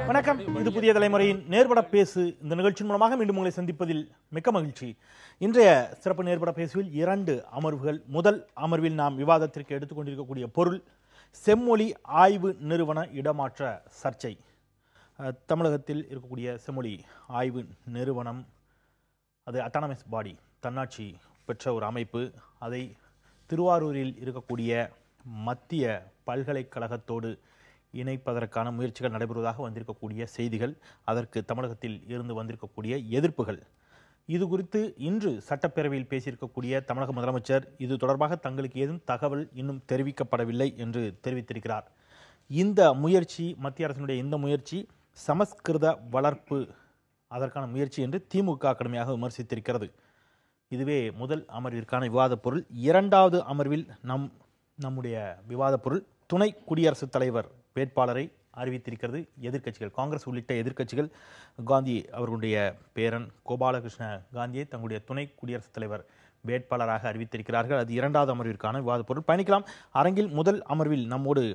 வணக்கம். இது புதிய தலைமுறையின் நேர்பட பேசு. இந்த நிகழ்ச்சியின் மூலமாக மீண்டும் உங்களை சந்திப்பதில் மிக்க மகிழ்ச்சி. இன்றைய சிறப்பு நேர்பட பேசுவில் 2 அமர்வுகள். முதல் அமர்வில் நாம் விவாதத்திற்கு எடுத்துக்கொண்டிருக்கக்கூடிய பொருள் செம்மொழி ஆய்வு நிறுவன இடமாற்ற சர்ச்சை. தமிழகத்தில் இருக்கக்கூடிய செம்மொழி ஆய்வு நிறுவனம் அது அட்டானமஸ் பாடி, தன்னாட்சி பெற்ற ஒரு அமைப்பு. அதை திருவாரூரில் இருக்கக்கூடிய மத்திய பல்கலைக்கழகத்தோடு இணைப்பதற்கான முயற்சிகள் நடைபெறுவதாக வந்திருக்கக்கூடிய செய்திகள், அதற்கு தமிழகத்தில் இருந்து வந்திருக்கக்கூடிய எதிர்ப்புகள், இது குறித்து இன்று சட்டப்பேரவையில் பேசியிருக்கக்கூடிய தமிழக முதலமைச்சர் இது தொடர்பாக தங்களுக்கு ஏதும் தகவல் இன்னும் தெரிவிக்கப்படவில்லை என்று தெரிவித்திருக்கிறார். இந்த முயற்சி, மத்திய அரசினுடைய இந்த முயற்சி சமஸ்கிருத வளர்ப்பு அதற்கான முயற்சி என்று திமுக கடுமையாக விமர்சித்திருக்கிறது. இதுவே முதல் அமர்விற்கான விவாத பொருள். 2வது அமர்வில் நம்முடைய விவாத பொருள் துணை குடியரசுத் தலைவர் வேட்பாளரை அறிவித்திருக்கிறது எதிர்க்கட்சிகள். காங்கிரஸ் உள்ளிட்ட எதிர்க்கட்சிகள் காந்தி அவர்களுடைய பேரன் கோபாலகிருஷ்ண காந்தியை தங்களுடைய துணை குடியரசுத் தலைவர் வேட்பாளராக அறிவித்திருக்கிறார்கள். அது 2வது அமர்விற்கான விவாத பொருள். பயணிக்கலாம். அரங்கில் முதல் அமர்வில் நம்மோடு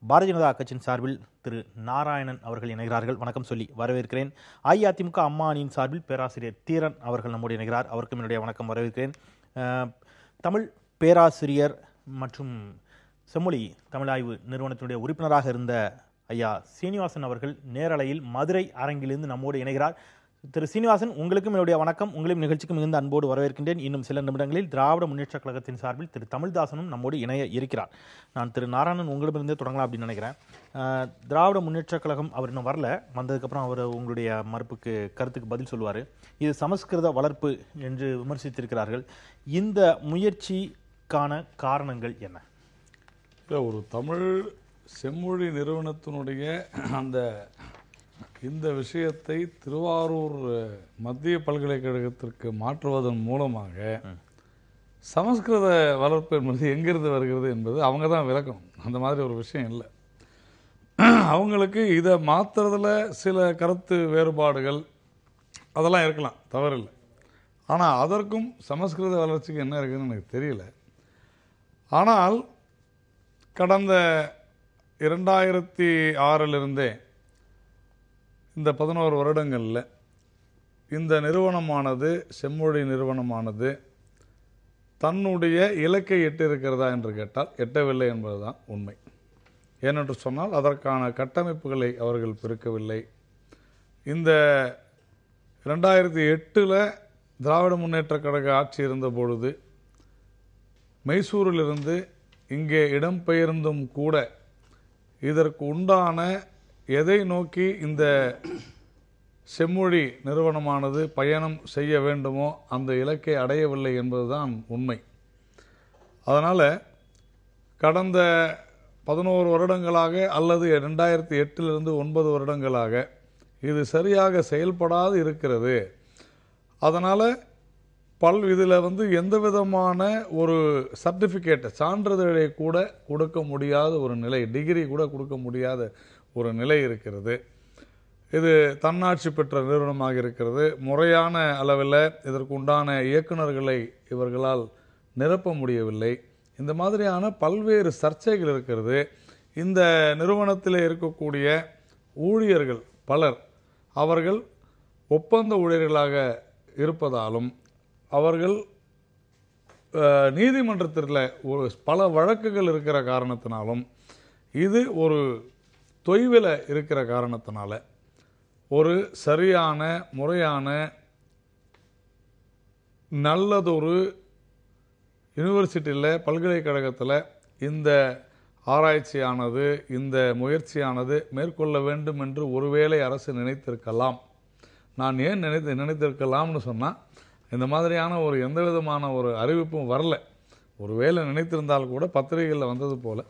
பாரதிய ஜனதா கட்சியின் சார்பில் திரு நாராயணன் அவர்கள் இணைகிறார்கள். வணக்கம் சொல்லி வரவேற்கிறேன். அஇஅதிமுக அம்மா அணியின் சார்பில் பேராசிரியர் தீரன் அவர்கள் நம்மோடு இணைகிறார். அவருக்கும் என்னுடைய வணக்கம், வரவேற்கிறேன். தமிழ் பேராசிரியர் மற்றும் செம்மொழி தமிழாய்வு நிறுவனத்தினுடைய உறுப்பினராக இருந்த ஐயா சீனிவாசன் அவர்கள் நேரலையில் மதுரை அரங்கிலிருந்து நம்மோடு இணைகிறார். திரு சீனிவாசன், உங்களுக்கும் என்னுடைய வணக்கம். உங்களையும் நிகழ்ச்சிக்கு மிகுந்த அன்போடு வரவேற்கின்றேன். இன்னும் சில நிமிடங்களில் திராவிட முன்னேற்ற கழகத்தின் சார்பில் திரு தமிழ்தாசனும் நம்மோடு இணைய இருக்கிறார். நான் திரு நாராயணன் உங்களிடமிருந்தே தொடங்கலாம் அப்படின்னு நினைக்கிறேன். திராவிட முன்னேற்ற கழகம் அவர் இன்னும் வரல, வந்ததுக்கப்புறம் அவர் உங்களுடைய மறுப்புக்கு கருத்துக்கு பதில் சொல்லுவார். இது சமஸ்கிருத வளர்ப்பு என்று விமர்சித்திருக்கிறார்கள். இந்த முயற்சிக்கான காரணங்கள் என்ன? ஒரு தமிழ் செம்மொழி நிறுவனத்தினுடைய இந்த விஷயத்தை திருவாரூர் மத்திய பல்கலைக்கழகத்திற்கு மாற்றுவதன் மூலமாக சமஸ்கிருத வளர்ப்பு என்பது எங்கிருந்து வருகிறது என்பது அவங்க தான் விளக்கணும். அந்த மாதிரி ஒரு விஷயம் இல்லை. அவங்களுக்கு இதை மாற்றுறதுல சில கருத்து வேறுபாடுகள் அதெல்லாம் இருக்கலாம், தவறில்லை. ஆனால் அதற்கும் சமஸ்கிருத வளர்ச்சிக்கு என்ன இருக்குதுன்னு எனக்கு தெரியல. ஆனால் கடந்த 2006 இந்த 11 வருடங்களில் இந்த நிறுவனமானது, செம்மொழி நிறுவனமானது தன்னுடைய இலக்கை எட்டிருக்கிறதா என்று கேட்டால் எட்டவில்லை என்பதுதான் உண்மை. ஏனென்று சொன்னால் அதற்கான கட்டமைப்புகளை அவர்கள் பெருக்கவில்லை. இந்த 2008 திராவிட முன்னேற்ற கழக ஆட்சி இருந்த பொழுது மைசூரிலிருந்து இங்கே இடம்பெயர்ந்தும் கூட இதற்கு உண்டான எதை நோக்கி இந்த செம்மொழி நிறுவனமானது பயணம் செய்ய வேண்டுமோ அந்த இலக்கை அடையவில்லை என்பதுதான் உண்மை. அதனால் கடந்த 11 வருடங்களாக அல்லது 2008 9 வருடங்களாக இது சரியாக செயல்படாது இருக்கிறது. அதனால் இதில் எந்த விதமான ஒரு சர்டிஃபிகேட், சான்றிதழை கூட கொடுக்க முடியாத ஒரு நிலை, டிகிரி கூட கொடுக்க முடியாத ஒரு நிலை இருக்கிறது. இது தன்னாட்சி பெற்ற நிறுவனமாக இருக்கிறது. முறையான அளவில் இதற்கு உண்டான இயக்குநர்களை இவர்களால் நிரப்ப முடியவில்லை. இந்த மாதிரியான பல்வேறு சர்ச்சைகள் இருக்கிறது. இந்த நிறுவனத்தில் இருக்கக்கூடிய ஊழியர்கள் பலர் அவர்கள் ஒப்பந்த ஊழியர்களாக இருப்பதாலும் அவர்கள் நீதிமன்றத்தில் பல வழக்குகள் இருக்கிற காரணத்தினாலும் இது ஒரு தொய்வில் இருக்கிற காரணத்தினால ஒரு சரியான முறையான நல்லதொரு யூனிவர்சிட்டியில், பல்கலைக்கழகத்தில் இந்த ஆராய்ச்சியானது, இந்த முயற்சியானது மேற்கொள்ள வேண்டும் என்று ஒருவேளை அரசு நினைத்திருக்கலாம். நான் ஏன் நினைத்திருக்கலாம்னு சொன்னால், இந்த மாதிரியான எந்த விதமான ஒரு அறிவிப்பும் வரல. ஒருவேளை நினைத்திருந்தால் கூட பத்திரிகைகளில் வந்தது போல்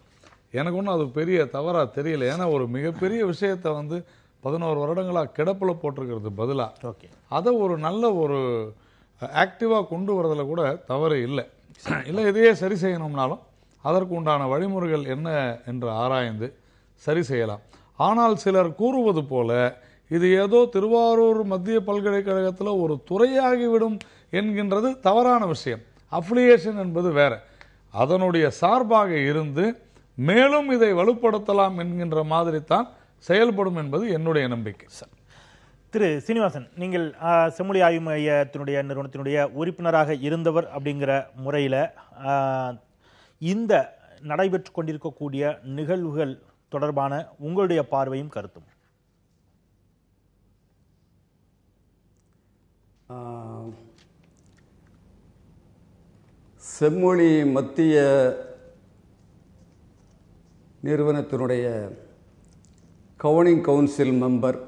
எனக்கு ஒன்றும் அது பெரிய தவறாக தெரியல. ஏன்னா ஒரு மிகப்பெரிய விஷயத்தை 11 வருடங்களாக கிடப்பில் போட்டிருக்கிறது பதிலாக அதை ஒரு நல்ல ஒரு ஆக்டிவாக கொண்டு வரதில் கூட தவறு இல்லை. இதையே சரி செய்யணும்னாலும் அதற்கு உண்டான வழிமுறைகள் என்ன என்று ஆராய்ந்து சரி செய்யலாம். ஆனால் சிலர் கூறுவது போல இது ஏதோ திருவாரூர் மத்திய பல்கலைக்கழகத்தில் ஒரு துறையாகிவிடும் என்கின்றது தவறான விஷயம். அஃபிலியேஷன் என்பது வேற. அதனுடைய சார்பாக இருந்து மேலும் இதை வலுப்படுத்தலாம் என்கின்ற மாதிரி தான் செயல்படும் என்பது என்னுடைய நம்பிக்கை. திரு சீனிவாசன், நீங்கள் செம்மொழி ஆய்வு மையத்தினுடைய நிறுவனத்தினுடைய உறுப்பினராக இருந்தவர் அப்படிங்கிற முறையில் இந்த நடைபெற்று கொண்டிருக்கக்கூடிய நிகழ்வுகள் தொடர்பான உங்களுடைய பார்வையும் கருத்தும். செம்மொழி மத்திய நிறுவனத்தினுடைய கவர்னிங் கவுன்சில் மெம்பர்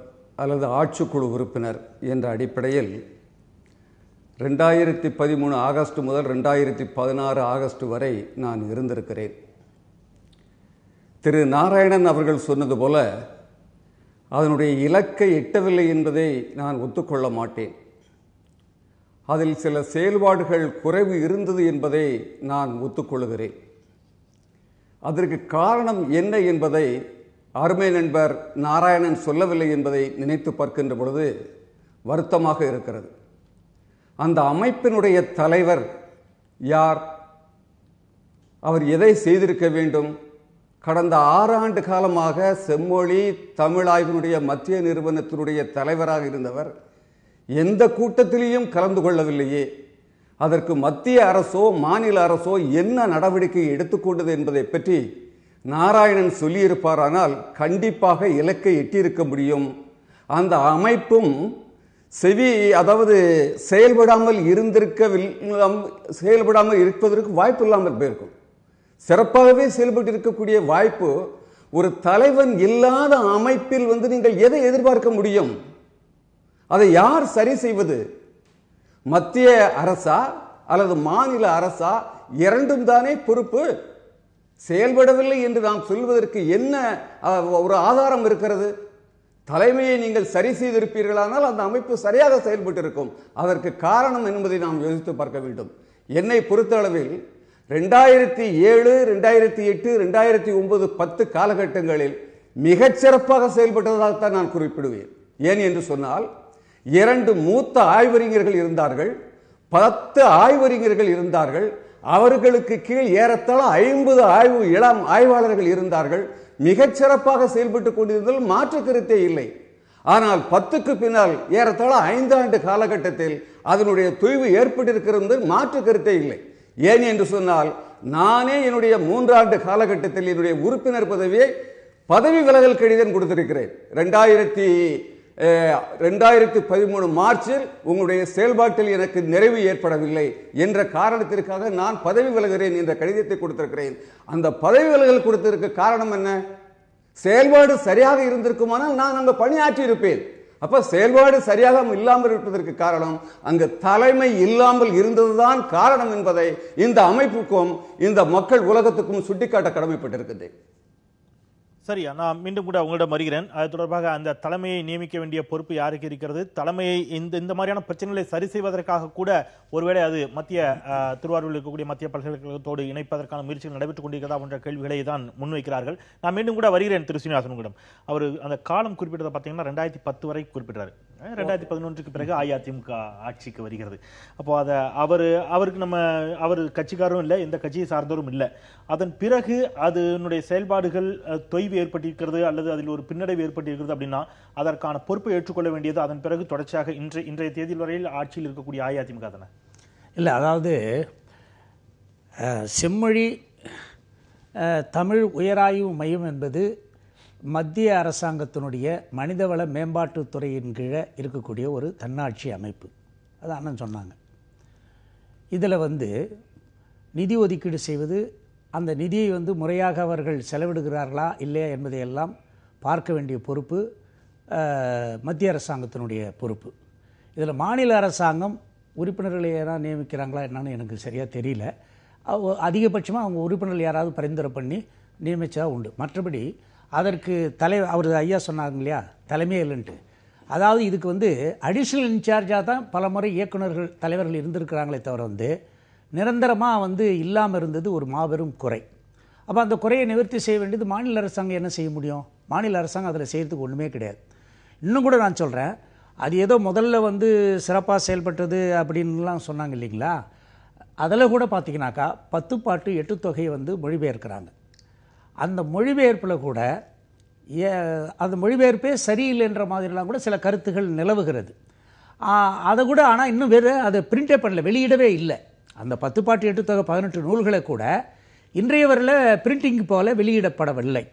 அல்லது ஆட்சிக்குழு உறுப்பினர் என்ற அடிப்படையில் 2013 ஆகஸ்ட் முதல் 2016 ஆகஸ்ட் வரை நான் இருந்திருக்கிறேன். திரு நாராயணன் அவர்கள் சொன்னது போல அதனுடைய இலக்கை எட்டவில்லை என்பதை நான் ஒத்துக்கொள்ள மாட்டேன். அதில் சில செயல்பாடுகள் குறைவு இருந்தது என்பதை நான் ஒத்துக்கொள்கிறேன். அதற்கு காரணம் என்ன என்பதை அருமை நண்பர் நாராயணன் சொல்லவில்லை என்பதை நினைத்து பார்க்கின்ற பொழுது வருத்தமாக இருக்கிறது. அந்த அமைப்பினுடைய தலைவர் யார்? அவர் எதை செய்திருக்க வேண்டும்? கடந்த 6 ஆண்டு காலமாக செம்மொழி தமிழாய்வினுடைய மத்திய நிறுவனத்தினுடைய தலைவராக இருந்தவர் எந்த கூட்டத்திலேயும் கலந்து கொள்ளவில்லையே. அதற்கு மத்திய அரசோ மாநில அரசோ என்ன நடவடிக்கை எடுத்துக்கொண்டது என்பதை பற்றி நாராயணன் சொல்லியிருப்பாரானால் கண்டிப்பாக இலக்கை எட்டியிருக்க முடியும். அந்த அமைப்பும் அதாவது செயல்படாமல் இருப்பதற்கு வாய்ப்பு இல்லாமல் போயிருக்கும். சிறப்பாகவே செயல்பட்டு இருக்கக்கூடிய வாய்ப்பு ஒரு தலைவன் இல்லாத அமைப்பில் நீங்கள் எதை எதிர்பார்க்க முடியும்? அதை யார் சரி செய்வது? மத்திய அரசா அல்லது மாநில அரசா? இரண்டும் தானே பொறுப்பு. செயல்படவில்லை என்று நாம் சொல்வதற்கு என்ன ஒரு ஆதாரம் இருக்கிறது? தலைமையை நீங்கள் சரி செய்திருப்பீர்களானால் அந்த அமைப்பு சரியாக செயல்பட்டு இருக்கும். அதற்கு காரணம் என்பதை நாம் யோசித்து பார்க்க வேண்டும். என்னை பொறுத்தளவில் 2007, 2008, 2009, 10 காலகட்டங்களில் மிகச்சிறப்பாக செயல்பட்டதாகத்தான் நான் குறிப்பிடுவேன். ஏன் என்று சொன்னால் 2 மூத்த ஆய்வறிஞர்கள் இருந்தார்கள், 10 ஆய்வறிஞர்கள் இருந்தார்கள், அவர்களுக்கு கீழ் ஏறத்தாழ 50 இளம் ஆய்வாளர்கள் இருந்தார்கள். மிகச்சிறப்பாக செயல்பட்டுக் கொண்டிருந்தால் மாற்று கருத்தே இல்லை. ஆனால் 10க்கு பின்னால் ஏறத்தாழ 5 ஆண்டு காலகட்டத்தில் அதனுடைய தொய்வு ஏற்பட்டிருக்கிறது மாற்று கருத்தே இல்லை. ஏன் என்று சொன்னால் நானே என்னுடைய 3 ஆண்டு காலகட்டத்தில் என்னுடைய உறுப்பினர் பதவி விலகல் கடிதம் கொடுத்திருக்கிறேன். 2013 மார்ச்சில் உங்களுடைய செயல்பாட்டில் எனக்கு நிறைவு ஏற்படவில்லை என்ற காரணத்திற்காக நான் பதவி விலகிறேன் என்ற கடிதத்தை கொடுத்திருக்கிறேன். அந்த பதவி விலகல் கொடுத்திருக்க காரணம் என்ன? செயல்பாடு சரியாக இருந்திருக்குமானால் நான் அங்கு பணியாற்றி இருப்பேன். அப்ப செயல்பாடு சரியாக இல்லாமல் இருப்பதற்கு காரணம் அங்கு தலைமை இல்லாமல் இருந்ததுதான் காரணம் என்பதை இந்த அமைப்புக்கும் இந்த மக்கள் உலகத்துக்கும் சுட்டிக்காட்ட கடமைப்பட்டிருக்கிறேன். சரி, நான் மீண்டும் கூட உங்களிடம் வருகிறேன். அது தொடர்பாக அந்த தலைமையை நியமிக்க வேண்டிய பொறுப்பு யாருக்கு இருக்கிறது? தலைமையை இந்த மாதிரியான பிரச்சனைகளை சரி செய்வதற்காக கூட ஒருவேளை அது மத்திய திருவாரூரில் இருக்கக்கூடிய மத்திய பல்கலைக்கழகத்தோடு இணைப்பதற்கான முயற்சிகள் நடைபெற்றுக் கொண்டிருக்கிறதா போன்ற கேள்விகளை தான் முன்வைக்கிறார்கள். நான் மீண்டும் கூட வருகிறேன் திரு சீனிவாசனிடம். அவர் அந்த காலம் குறிப்பிட்டதை பார்த்தீங்கன்னா 2010 வரை குறிப்பிட்டார். 2011க்கு பிறகு அஇஅதிமுக ஆட்சிக்கு வருகிறது. அப்போ அதை அவருக்கு அவர் கட்சிக்காரரும் இல்லை, எந்த கட்சியை சார்ந்தவரும் இல்லை. அதன் பிறகு அதனுடைய செயல்பாடுகள் தொய்வு ஏற்பட்டிருக்கிறது அல்லது அதில் ஒரு பின்னடைவு ஏற்பட்டிருக்கிறது அப்படின்னா அதற்கான பொறுப்பை ஏற்றுக்கொள்ள வேண்டியது அதன் பிறகு தொடர்ச்சியாக இன்றைய தேதியில் வரையில் ஆட்சியில் இருக்கக்கூடிய அஇஅதிமுக தானே? இல்லை, அதாவது செம்மொழி தமிழ் உயராய்வு மையம் என்பது மத்திய அரசாங்கத்தினுடைய மனிதவள மேம்பாட்டுத்துறையின் கீழே இருக்கக்கூடிய ஒரு தன்னாட்சி அமைப்பு. அது அண்ணன் சொன்னாங்க. இதில் நிதி ஒதுக்கீடு செய்வது, அந்த நிதியை முறையாக அவர்கள் செலவிடுகிறார்களா இல்லையா என்பதையெல்லாம் பார்க்க வேண்டிய பொறுப்பு மத்திய அரசாங்கத்தினுடைய பொறுப்பு. இதில் மாநில அரசாங்கம் உறுப்பினர்களை யாராவது நியமிக்கிறாங்களா என்னன்னு எனக்கு சரியாக தெரியல. அதிகபட்சமாக அவங்க உறுப்பினர்கள் யாராவது பரிந்துரை பண்ணி நியமித்தா உண்டு. மற்றபடி அதற்கு அவர் ஐயா சொன்னாங்க இல்லையா தலைமையே இல்லைன்ட்டு. அதாவது இதுக்கு அடிஷ்னல் இன்சார்ஜாக தான் பல முறை இயக்குநர்கள் தலைவர்கள் இருந்திருக்கிறாங்களே தவிர நிரந்தரமாக இல்லாமல் இருந்தது ஒரு மாபெரும் குறை. அப்போ அந்த குறையை நிவர்த்தி செய்ய வேண்டியது மாநில அரசாங்கம் என்ன செய்ய முடியும்? மாநில அரசாங்கம் அதில் செய்கிறதுக்கு ஒன்றுமே கிடையாது. இன்னும் கூட நான் சொல்கிறேன், அது ஏதோ முதல்ல சிறப்பாக செயல்பட்டது அப்படின்லாம் சொன்னாங்க இல்லைங்களா? அதில் கூட பார்த்தீங்கன்னாக்கா 10 பாட்டு 8 தொகையை வந்து மொழிபெயர்க்கிறாங்க. அந்த மொழிபெயர்ப்பில் கூட அந்த மொழிபெயர்ப்பே சரியில்லைன்ற மாதிரிலாம் கூட சில கருத்துகள் நிலவுகிறது. அதை கூட ஆனால் இன்னும் வேறு அதை பிரிண்டே பண்ணல, வெளியிடவே இல்லை. அந்த 10 பாட்டு 8 தொகை 18 நூல்களை கூட இன்றைய வரையில் பிரிண்டிங் போல வெளியிடப்படவில்லை.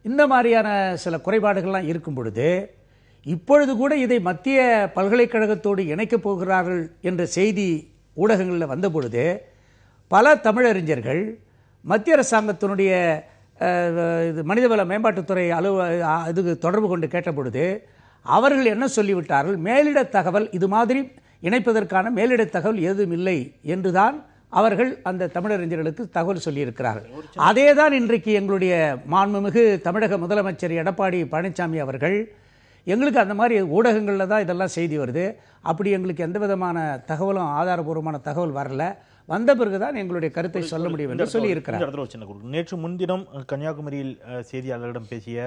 இந்த மாதிரியான சில குறைபாடுகள்லாம் இருக்கும் பொழுது இப்பொழுது கூட இதை மத்திய பல்கலைக்கழகத்தோடு இணைக்கப் போகிறார்கள் என்ற செய்தி ஊடகங்களில் வந்த பொழுது பல தமிழறிஞர்கள் மத்திய அரசாங்கத்தினுடைய இது மனிதவள மேம்பாட்டுத்துறை இதுக்கு தொடர்பு கொண்டு கேட்ட பொழுது அவர்கள் என்ன சொல்லிவிட்டார்கள், மேலிட தகவல் இது மாதிரி இணைப்பதற்கான மேலிட தகவல் எதுவும் இல்லை என்றுதான் அவர்கள் அந்த தமிழறிஞர்களுக்கு தகவல் சொல்லியிருக்கிறார்கள். அதே தான் இன்றைக்கு எங்களுடைய மாண்புமிகு தமிழக முதலமைச்சர் எடப்பாடி பழனிசாமி அவர்கள் எங்களுக்கு அந்த மாதிரி ஊடகங்களில் தான் இதெல்லாம் செய்தி வருது, அப்படி எங்களுக்கு எந்த விதமான தகவலும் ஆதாரபூர்வமான தகவல் வரல, வந்த பிறகுதான் எங்களுடைய கருத்தை சொல்ல முடியும் என்று சொல்லியிருக்கிறார். நேற்று முன்தினம் கன்னியாகுமரியில் செய்தியாளர்களிடம் பேசிய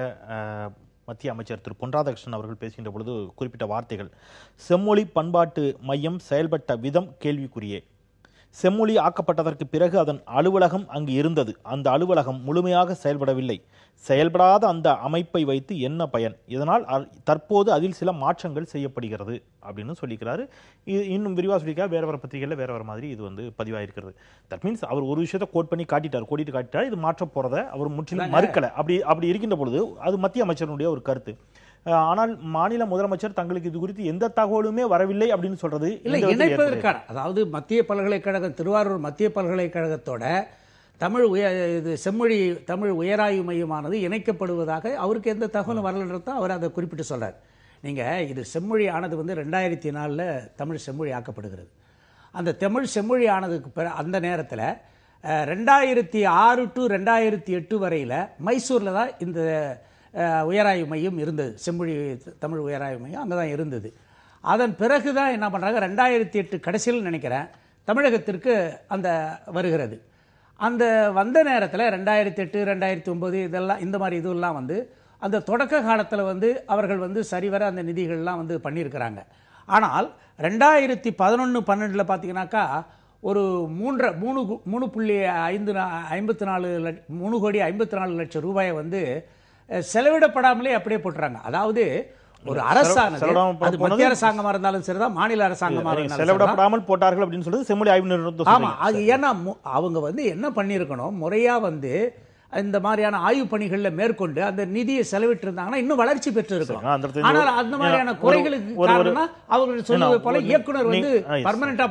மத்திய அமைச்சர் திரு பொன் ராதாகிருஷ்ணன் அவர்கள் பேசுகின்ற பொழுது குறிப்பிட்ட வார்த்தைகள், செம்மொழி பண்பாட்டு மையம் செயல்பட்ட விதம் கேள்விக்குரியே. செம்மொழி ஆக்கப்பட்டதற்கு பிறகு அதன் அலுவலகம் அங்கு இருந்தது, அந்த அலுவலகம் முழுமையாக செயல்படவில்லை. செயல்படாத அந்த அமைப்பை வைத்து என்ன பயன்? இதனால் தற்போது அதில் சில மாற்றங்கள் செய்யப்படுகிறது அப்படின்னு சொல்லிக்கிறாரு. இன்னும் விரிவாக சொல்லிக்கிறார். வேற பத்திரிகையில் வேற மாதிரி இது வந்து பதிவாயிருக்கிறது. தட் மீன்ஸ் அவர் ஒரு விஷயத்தை கோடிட்டு காட்டிட்டார், இது மாற்ற போறதை அவர் முற்றிலும் மறுக்கலை. அப்படி இருக்கின்ற பொழுது அது மத்திய அமைச்சருடைய ஒரு கருத்து. ஆனால் மாநில முதலமைச்சர் தங்களுக்கு இது குறித்து எந்த தகவலுமே வரவில்லை அப்படின்னு சொல்றது இல்லை. இணைப்பதற்கான, அதாவது மத்திய பல்கலைக்கழகம் திருவாரூர் மத்திய பல்கலைக்கழகத்தோட செம்மொழி தமிழ் உயராய்வு மையமானது இணைக்கப்படுவதாக அவருக்கு எந்த தகவலும் வரலன்றதான் அவர் அதை குறிப்பிட்டு சொல்றார். நீங்க இது செம்மொழி ஆனது வந்து 2004 தமிழ் செம்மொழி ஆக்கப்படுகிறது. அந்த தமிழ் செம்மொழி ஆனதுக்கு அந்த நேரத்தில் 2006 to 2008 வரையில் மைசூரில் தான் இந்த உயராய்வு மையம் இருந்தது. செம்மொழி தமிழ் உயராய்வு மையம் அங்கே தான் இருந்தது. அதன் பிறகு தான் என்ன பண்ணுறாங்க, 2008 கடைசியில் நினைக்கிறேன் தமிழகத்திற்கு அந்த வருகிறது. அந்த வந்த நேரத்தில் 2008 2009 இதெல்லாம் இந்த மாதிரி இதுவெல்லாம் வந்து அந்த தொடக்க காலத்தில் வந்து அவர்கள் வந்து சரிவர அந்த நிதிகள்லாம் வந்து பண்ணியிருக்கிறாங்க. ஆனால் 2011-12 பார்த்தீங்கன்னாக்கா ஒரு 3,54 லட்சம் ரூபாயை வந்து செலவிடப்படாமலே அப்படியே போட்டுறாங்க. அதாவது ஒரு அரசானது, அது மத்திய அரசாங்கமா இருந்தாலும் சரிதான், மாநில அரசாங்கமா இருந்தாலும் செலவிடப்படாமல் போட்டார்கள் அப்படின்னு சொல்றது செம்மொழி ஆய்வு நிறுவனம். ஆமா, அது ஏன்னா அவங்க வந்து என்ன பண்ணியிருக்கணும், முறையா வந்து இந்த மாதிரியான ஆய்வு பணிகளில் மேற்கொண்டு அந்த நிதியை செலவிட்டு இருந்தாங்கன்னா இன்னும் வளர்ச்சி பெற்று இருக்கும். ஆனால் அந்த மாதிரியான குறைகளுக்கு காரணம் அவர்கள் சொல்லுவது போல இயக்குனர் வந்து பர்மனண்டா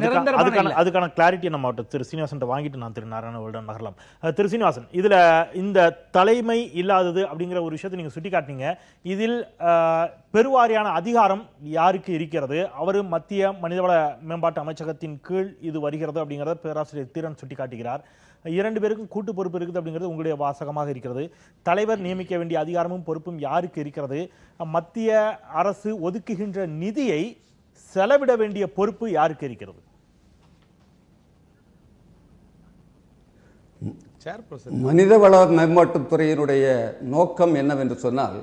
நிரந்தரமான. அதுக்கான கிளாரிட்டி நம்ம திரு சீனிவாசன் வாங்கிட்டு நான் திரு நாராயணனிடம் நகரலாம். திரு சீனிவாசன், இதுல இந்த தலைமை இல்லாதது அப்படிங்கிற ஒரு விஷயத்தை நீங்க சுட்டி காட்டினீங்க. இதில் பெருவாரியான அதிகாரம் யாருக்கு இருக்கிறது? அவர் மத்திய மனிதவள மேம்பாட்டு அமைச்சகத்தின் கீழ் இது வருகிறது அப்படிங்கிறத பேராசிரியர் தீரன் சுட்டி காட்டுகிறார். 2 பேருக்கும் கூட்டு பொறுப்பு இருக்குது அப்படிங்கிறது உங்களுடைய வாசகமாக இருக்கிறது. தலைவர் நியமிக்க வேண்டிய அதிகாரமும் பொறுப்பும் யாருக்கு இருக்கிறது? மத்திய அரசு ஒதுக்குகின்ற நிதியை செலவிட வேண்டிய பொறுப்பு யாருக்கு இருக்கிறது? மனிதவள மேம்பாட்டுத்துறையினுடைய நோக்கம் என்னவென்று சொன்னால்,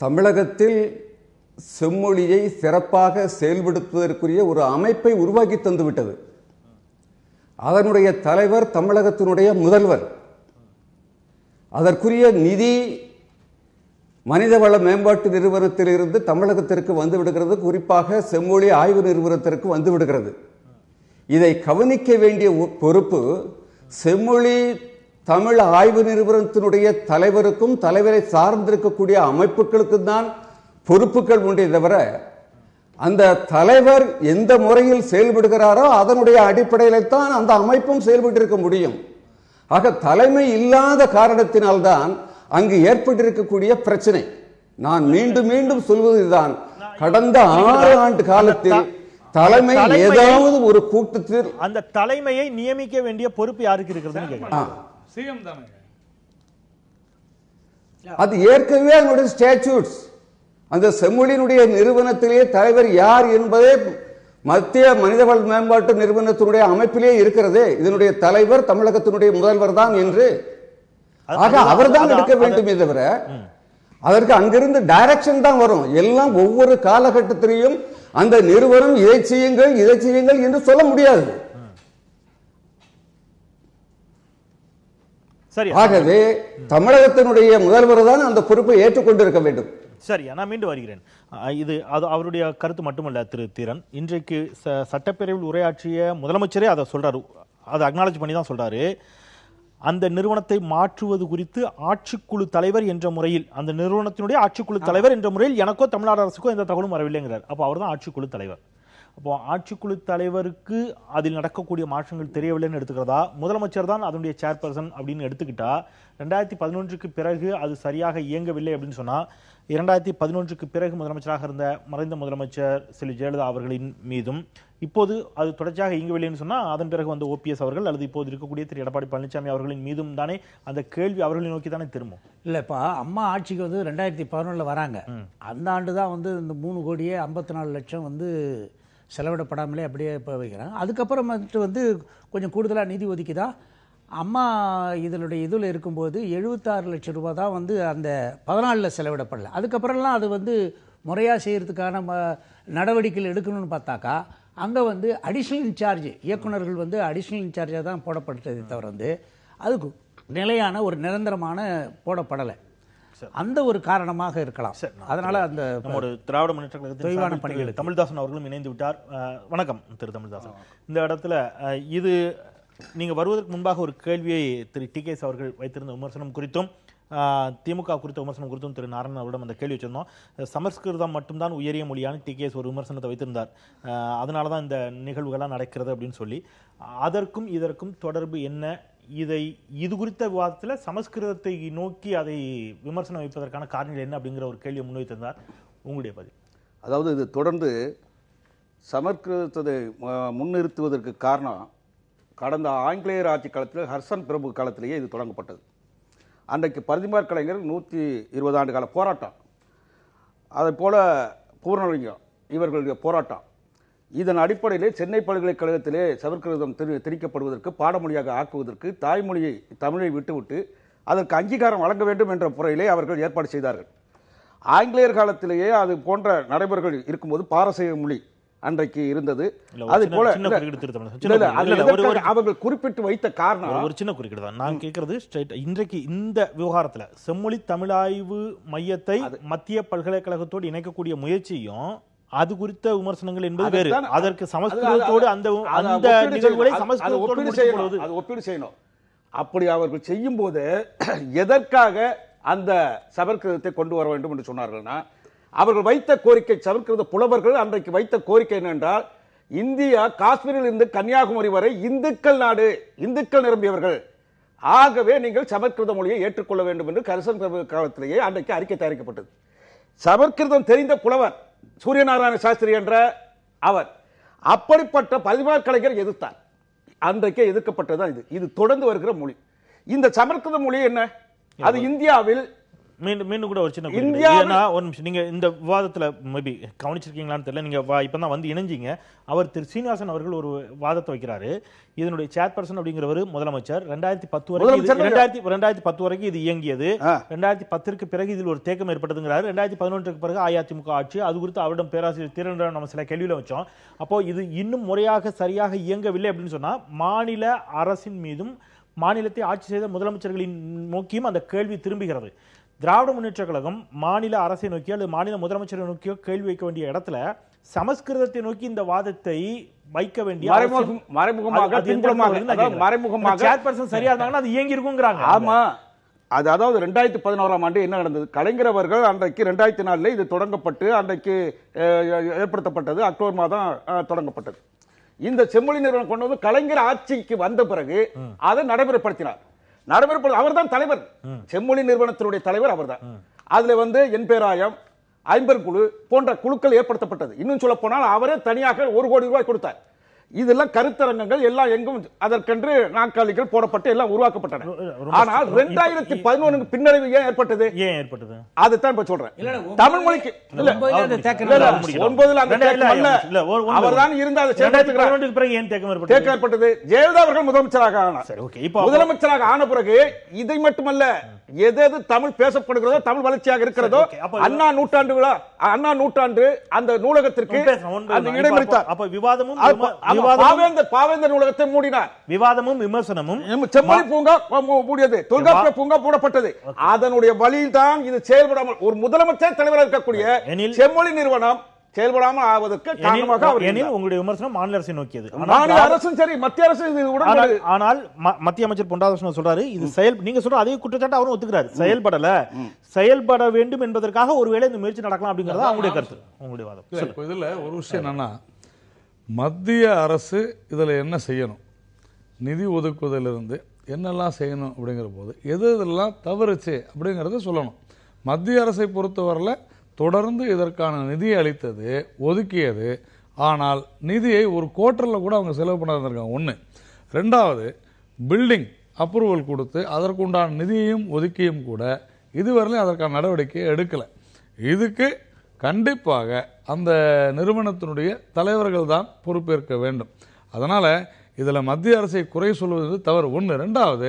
தமிழகத்தில் செம்மொழியை சிறப்பாக செயல்படுத்துவதற்குரிய ஒரு அமைப்பை உருவாக்கி தந்துவிட்டது. அதனுடைய தலைவர் தமிழகத்தினுடைய முதல்வர். அதற்குரிய நிதி மனிதவள மேம்பாட்டு நிறுவனத்தில் இருந்து தமிழகத்திற்கு வந்து விடுகிறது, குறிப்பாக செம்மொழி ஆய்வு நிறுவனத்திற்கு வந்து விடுகிறது. இதை கவனிக்க வேண்டிய பொறுப்பு செம்மொழி தமிழ் ஆய்வு நிறுவனத்தினுடைய தலைவருக்கும் தலைவரை சார்ந்திருக்கக்கூடிய அமைப்புகளுக்கும் தான் பொறுப்புகள் உண்டே தவிர, அந்த தலைவர் எந்த முறையில் செயல்படுகிறாரோ அதனுடைய அடிப்படையில் தான் அந்த அமைப்பும் செயல்பட்டு இருக்க முடியும். ஆக தலைமை இல்லாத காரணத்தினால்தான் அங்கு ஏற்பட்டிருக்கக்கூடிய பிரச்சனை. நான் மீண்டும் மீண்டும் சொல்வதுதான், கடந்த 6 ஆண்டு காலத்தில் தலைமை ஏதாவது ஒரு கூட்டத்தில் அந்த தலைமையை நியமிக்க வேண்டிய பொறுப்பு யாருக்கு இருக்கிறது? அது ஏற்கனவே அதனுடைய ஸ்டாட்யூட்ஸ், அந்த செம்மொழியினுடைய நிறுவனத்திலேயே தலைவர் யார் என்பதே மத்திய மனிதவள மேம்பாட்டு நிறுவனத்தினுடைய அமைப்பிலே இருக்கிறது. இதனுடைய தலைவர் தமிழகத்தினுடைய முதல்வர் தான் என்று. ஆக அவர் தான் எடுக்க வேண்டுமே தவிர அதற்கு அங்கிருந்து டைரக்ஷன் தான் வரும். எல்லாம் ஒவ்வொரு காலகட்டத்திலையும் அந்த நிறுவனம் இதை செய்யுங்கள் என்று சொல்ல முடியாது. சரி, ஆகவே தமிழகத்தினுடைய முதல்வர் தான் அந்த பொறுப்பை ஏற்றுக்கொண்டிருக்க வேண்டும். சரி, நான் மீண்டும் வருகிறேன். இது அவருடைய கருத்து மட்டுமல்ல திரு தீரன். இன்றைக்கு சட்டப்பேரவையில் உரையாற்றிய முதலமைச்சரே அதை சொல்றாரு, அதை அக்னாலஜ் பண்ணி தான் சொல்றாரு. அந்த நிறுவனத்தை மாற்றுவது குறித்து ஆட்சிக்குழு தலைவர் என்ற முறையில், அந்த நிறுவனத்தினுடைய ஆட்சிக்குழு தலைவர் என்ற முறையில் எனக்கோ தமிழ்நாடு அரசுக்கோ எந்த தகவலும் வரவில்லைங்கிறார். அப்போ அவர் தான் ஆட்சிக்குழு தலைவர். அப்போ ஆட்சிக்குழு தலைவருக்கு அதில் நடக்கக்கூடிய மாற்றங்கள் தெரியவில்லைன்னு எடுத்துக்கிறதா, முதலமைச்சர் தான் அதனுடைய சேர்பர்சன் அப்படின்னு எடுத்துக்கிட்டா, 2011க்கு பிறகு அது சரியாக இயங்கவில்லை அப்படின்னு சொன்னா, 2011க்கு பிறகு முதலமைச்சராக இருந்த மறைந்த முதலமைச்சர் செல்வி ஜெயலலிதா அவர்களின் மீதும், இப்போது அது தொடர்ச்சியாக இயங்கவில்லைன்னு சொன்னா அதன் பிறகு வந்த ஓபிஎஸ் அவர்கள் அல்லது இப்போது இருக்கக்கூடிய திரு எடப்பாடி பழனிசாமி அவர்களின் மீதும் தானே அந்த கேள்வி அவர்களை நோக்கி தானே திரும்பும். இல்லைப்பா, அம்மா ஆட்சிக்கு வந்து 2011 வராங்க. அந்த ஆண்டு தான் வந்து இந்த 3,54,00,000 வந்து செலவிடப்படாமலே அப்படியே இப்போ வைக்கிறாங்க. அதுக்கப்புறம் வந்து கொஞ்சம் கூடுதலாக நிதி ஒதுக்கிதா அம்மா இதில் இருக்கும்போது 76 லட்சம் ரூபா தான் வந்து அந்த 14 செலவிடப்படலை. அதுக்கப்புறம்லாம் அது வந்து முறையாக செய்கிறதுக்கான நடவடிக்கைகள் எடுக்கணும்னு பார்த்தாக்கா அங்கே வந்து அடிஷ்னல் இன்சார்ஜ் இயக்குநர்கள் வந்து அடிஷ்னல் இன்சார்ஜாக தான் போடப்பட்டதை தவிர வந்து அதுக்கு நிலையான ஒரு நிரந்தரமான போடப்படலை. அந்த ஒரு காரணமாக இருக்கலாம். அதனால அந்த ஒரு திராவிட முன்னேற்ற கழகத்தின் பணிகள் தமிழ்தாசன் அவர்களும் இணைந்து விட்டார். வணக்கம் திரு தமிழ்தாசன். இந்த இடத்துல இது நீங்க வருவதற்கு முன்பாக ஒரு கேள்வியை திரு டிகேஎஸ் அவர்கள் வைத்திருந்த விமர்சனம் குறித்தும் திமுக குறித்த விமர்சனம் குறித்தும் திரு நாராயணன் அவரிடம் அந்த கேள்வி வச்சிருந்தோம். சமஸ்கிருதம் மட்டும்தான் உயரிய மொழியான டிகேஎஸ் ஒரு விமர்சனத்தை வைத்திருந்தார். அதனாலதான் இந்த நிகழ்வுகள்லாம் நடக்கிறது அப்படின்னு சொல்லி, அதற்கும் இதற்கும் தொடர்பு என்ன? இது குறித்த விவாதத்தில் சமஸ்கிருதத்தை நோக்கி அதை விமர்சனம் வைப்பதற்கான காரணங்கள் என்ன அப்படிங்கிற ஒரு கேள்வியை முன்வைத்திருந்தார். உங்களுடைய பதில். அதாவது இது தொடர்ந்து சமஸ்கிருதத்தை முன்னிறுத்துவதற்கு காரணம் கடந்த ஆங்கிலேயர் ஆட்சி காலத்தில் ஹர்ஷன் பிரபு காலத்திலேயே இது தொடங்கப்பட்டது. அன்றைக்கு பரிதிமார் கலைஞர் 120 ஆண்டு கால போராட்டம், அதை போல பூர்ணலிங்கம் இவர்களுடைய போராட்டம், இதன் அடிப்படையிலே சென்னை பல்கலைக்கழகத்திலே சமஸ்கிருதம் திணிக்கப்படுவதற்கு பாடமொழியாக ஆக்குவதற்கு தாய்மொழியை தமிழை விட்டுவிட்டு அதற்கு அங்கீகாரம் வழங்க வேண்டும் என்ற முறையிலே அவர்கள் ஏற்பாடு செய்தார்கள். ஆங்கிலேயர் காலத்திலேயே அது போன்ற நடைமுறைகள் இருக்கும்போது பாரசீக மொழி அன்றைக்கு இருந்தது. அது போல அவர்கள் குறிப்பிட்டு வைத்த காரணம் ஒரு சின்ன குறுக்கீடு தான் நான் கேட்கறது. இன்றைக்கு இந்த விவகாரத்தில் செம்மொழி தமிழாய்வு மையத்தை மத்திய பல்கலைக்கழகத்தோடு இணைக்கக்கூடிய முயற்சியும் அது குறித்த விமர்சனங்கள் என்பது வேறு. அதற்கு சமஸ்கிருதத்தோடு அந்த நிகழ்வுகளை சமஸ்கிருதத்தோடு ஒப்பீடு செய்யணும். அப்படி அவர்கள் செய்யும் போது எதற்காக அந்த சமஸ்கிருதத்தை கொண்டு வர வேண்டும் என்று சொன்னார்கள்னா, அவர்கள் வைத்த கோரிக்கை, சமஸ்கிருத புலவர்கள் அன்றைக்கு வைத்த கோரிக்கை என்னென்றால், இந்தியா காஷ்மீரில் இருந்து கன்னியாகுமரி வரை இந்துக்கள் நாடு, இந்துக்கள் நிரம்பியவர்கள், ஆகவே நீங்கள் சமஸ்கிருத மொழியை ஏற்றுக்கொள்ள வேண்டும் என்று ஹர்ஷன் பிரபு காலத்திலேயே அன்றைக்கு அறிக்கை தயாரிக்கப்பட்டது. சமஸ்கிருதம் தெரிந்த புலவர் சூரியநாராயண சாஸ்திரி என்ற அவர், அப்படிப்பட்ட பரிதிமார் கலைஞர் எதிர்த்தார். அன்றைக்கே எதிர்க்கப்பட்டதுதான் இது தொடர்ந்து வருகிற மொழி. இந்த சமஸ்கிருத மொழி என்ன, அது இந்தியாவில் மீண்டும் கூட ஒரு சின்ன ஒரு நிமிஷம், நீங்க இந்த விவாதத்துல மேபி கவனிச்சிருக்கீங்களான்னு தெரியல, நீங்க இப்பதான் வந்து இணைஞ்சிங்க. அவர் திரு சீனிவாசன் அவர்கள் ஒரு வாதத்தை வைக்கிறாரு. இதனுடைய சேர்பர்சன் அப்படிங்கிறவர் முதலமைச்சர். 2010 வரைக்கும் இது இயங்கியது. 2010க்கு பிறகு இதில் ஒரு தேக்கம் ஏற்பட்டதுங்கிறாரு. 2011க்கு பிறகு அதிமுக ஆட்சி. அது குறித்து அவரிடம் பேராசிரியர் தீரன் நம்ம சில கேள்வியில வச்சோம். அப்போ இது இன்னும் முறையாக சரியாக இயங்கவில்லை அப்படின்னு சொன்னா மாநில அரசின் மீதும் மாநிலத்தை ஆட்சி செய்த முதலமைச்சர்களின் நோக்கியும் அந்த கேள்வி திரும்புகிறது. திராவிட முன்னேற்ற கழகம் மாநில அரசை நோக்கியோ அல்லது மாநில முதலமைச்சரை நோக்கியோ கேள்வி வைக்க வேண்டிய இடத்துல சமஸ்கிருதத்தை நோக்கி இந்த வாதத்தை வைக்க வேண்டிய சரியா இருந்தாங்கன்னா அது இயங்கி இருக்குங்கிறாங்க. ஆமா, அதாவது 2011ஆம் ஆண்டு என்ன நடந்தது, கலைஞர் அவர்கள் அன்றைக்கு 2004 இது தொடங்கப்பட்டு அன்றைக்கு ஏற்படுத்தப்பட்டது, அக்டோபர் மாதம் தொடங்கப்பட்டது. இந்த செம்மொழி நிறுவனம் கொண்டு வந்து கலைஞர் ஆட்சிக்கு வந்த பிறகு அதை நடைமுறைப்படுத்தினார். அவர் தான் தலைவர், செம்மொழி நிறுவனத்தினுடைய தலைவர் அவர் தான். அதுல வந்து என் பேராயம், ஐம்பர் குழு போன்ற குழுக்கள் ஏற்படுத்தப்பட்டது. இன்னும் சொல்ல போனால் அவரே தனியாக 1 கோடி ரூபாய் கொடுத்தார். இதெல்லாம் கருத்தரங்கங்கள் எல்லாம் எங்கும் அதற்கென்று நாற்காலிகள் போடப்பட்டு எல்லாம் உருவாக்கப்பட்டன. ஆனால் 2011 பின்னடைவு ஏன் ஏற்பட்டது? அதுதான் இப்ப சொல்றேன். தமிழ் மொழிக்கு அவர்தான் இருந்து அதை தேக்கம் ஏற்பட்டது. ஜெயலலிதா அவர்கள் முதலமைச்சராக ஆனார். முதலமைச்சராக ஆன பிறகு இதை மட்டுமல்ல, எது தமிழ் பேசப்படுகிறதோ, தமிழ் வளர்ச்சியாக இருக்கிறதோ, அண்ணா நூற்றாண்டு விழா, அண்ணா நூற்றாண்டு அந்த நூலகத்திற்கு இடமளித்தார். பாவேந்தர் நூலகத்தை மூடினார். விவாதமும் விமர்சனமும் செம்மொழி பூங்கா மூடியது, தொல்காப்பிய பூங்கா மூடப்பட்டது. அதனுடைய வழியில்தான் இது செயல்படாமல் ஒரு முதலமைச்சர் தலைவராக இருக்கக்கூடிய செம்மொழி நிறுவனம் செயல்படாமல் ஆவதற்கு காரணமாக உங்களுடைய விமர்சனம் மாநில அரசை நோக்கியது. மாநில அரசும் சரி, மத்திய அரசு. ஆனால் மத்திய அமைச்சர் பொன் ராதாகிருஷ்ணன் சொல்றாரு, இது நீங்க சொல்ற அதே குற்றச்சாட்டு அவரும் ஒத்துக்கிறாரு. செயல்பட வேண்டும் என்பதற்காக ஒருவேளை இந்த முயற்சி நடக்கலாம் அப்படிங்கறது அவங்களுடைய கருத்து, உங்களுடைய வாதம். இதுல ஒரு விஷயம் என்னன்னா, மத்திய அரசு இதுல என்ன செய்யணும், நிதி ஒதுக்குவதிலிருந்து என்னெல்லாம் செய்யணும் அப்படிங்கிற போது எது இதெல்லாம் தவறுச்சு அப்படிங்கறத சொல்லணும். மத்திய அரசை பொறுத்தவரையில தொடர்ந்து இதற்கான நிதியை அளித்தது, ஒதுக்கியது. ஆனால் நிதியை ஒரு குவார்டரில் கூட அவங்க செலவு பண்ண இருந்திருக்காங்க. ஒன்று. ரெண்டாவது, பில்டிங் அப்ரூவல் கொடுத்து அதற்குண்டான நிதியையும் ஒதுக்கியும் கூட இதுவரையிலும் அதற்கான நடவடிக்கையை எடுக்கலை. இதுக்கு கண்டிப்பாக அந்த நிறுவனத்தினுடைய தலைவர்கள் தான் பொறுப்பேற்க வேண்டும். அதனால் இதில் மத்திய அரசை குறை சொல்வது தவறு. ஒன்று. ரெண்டாவது,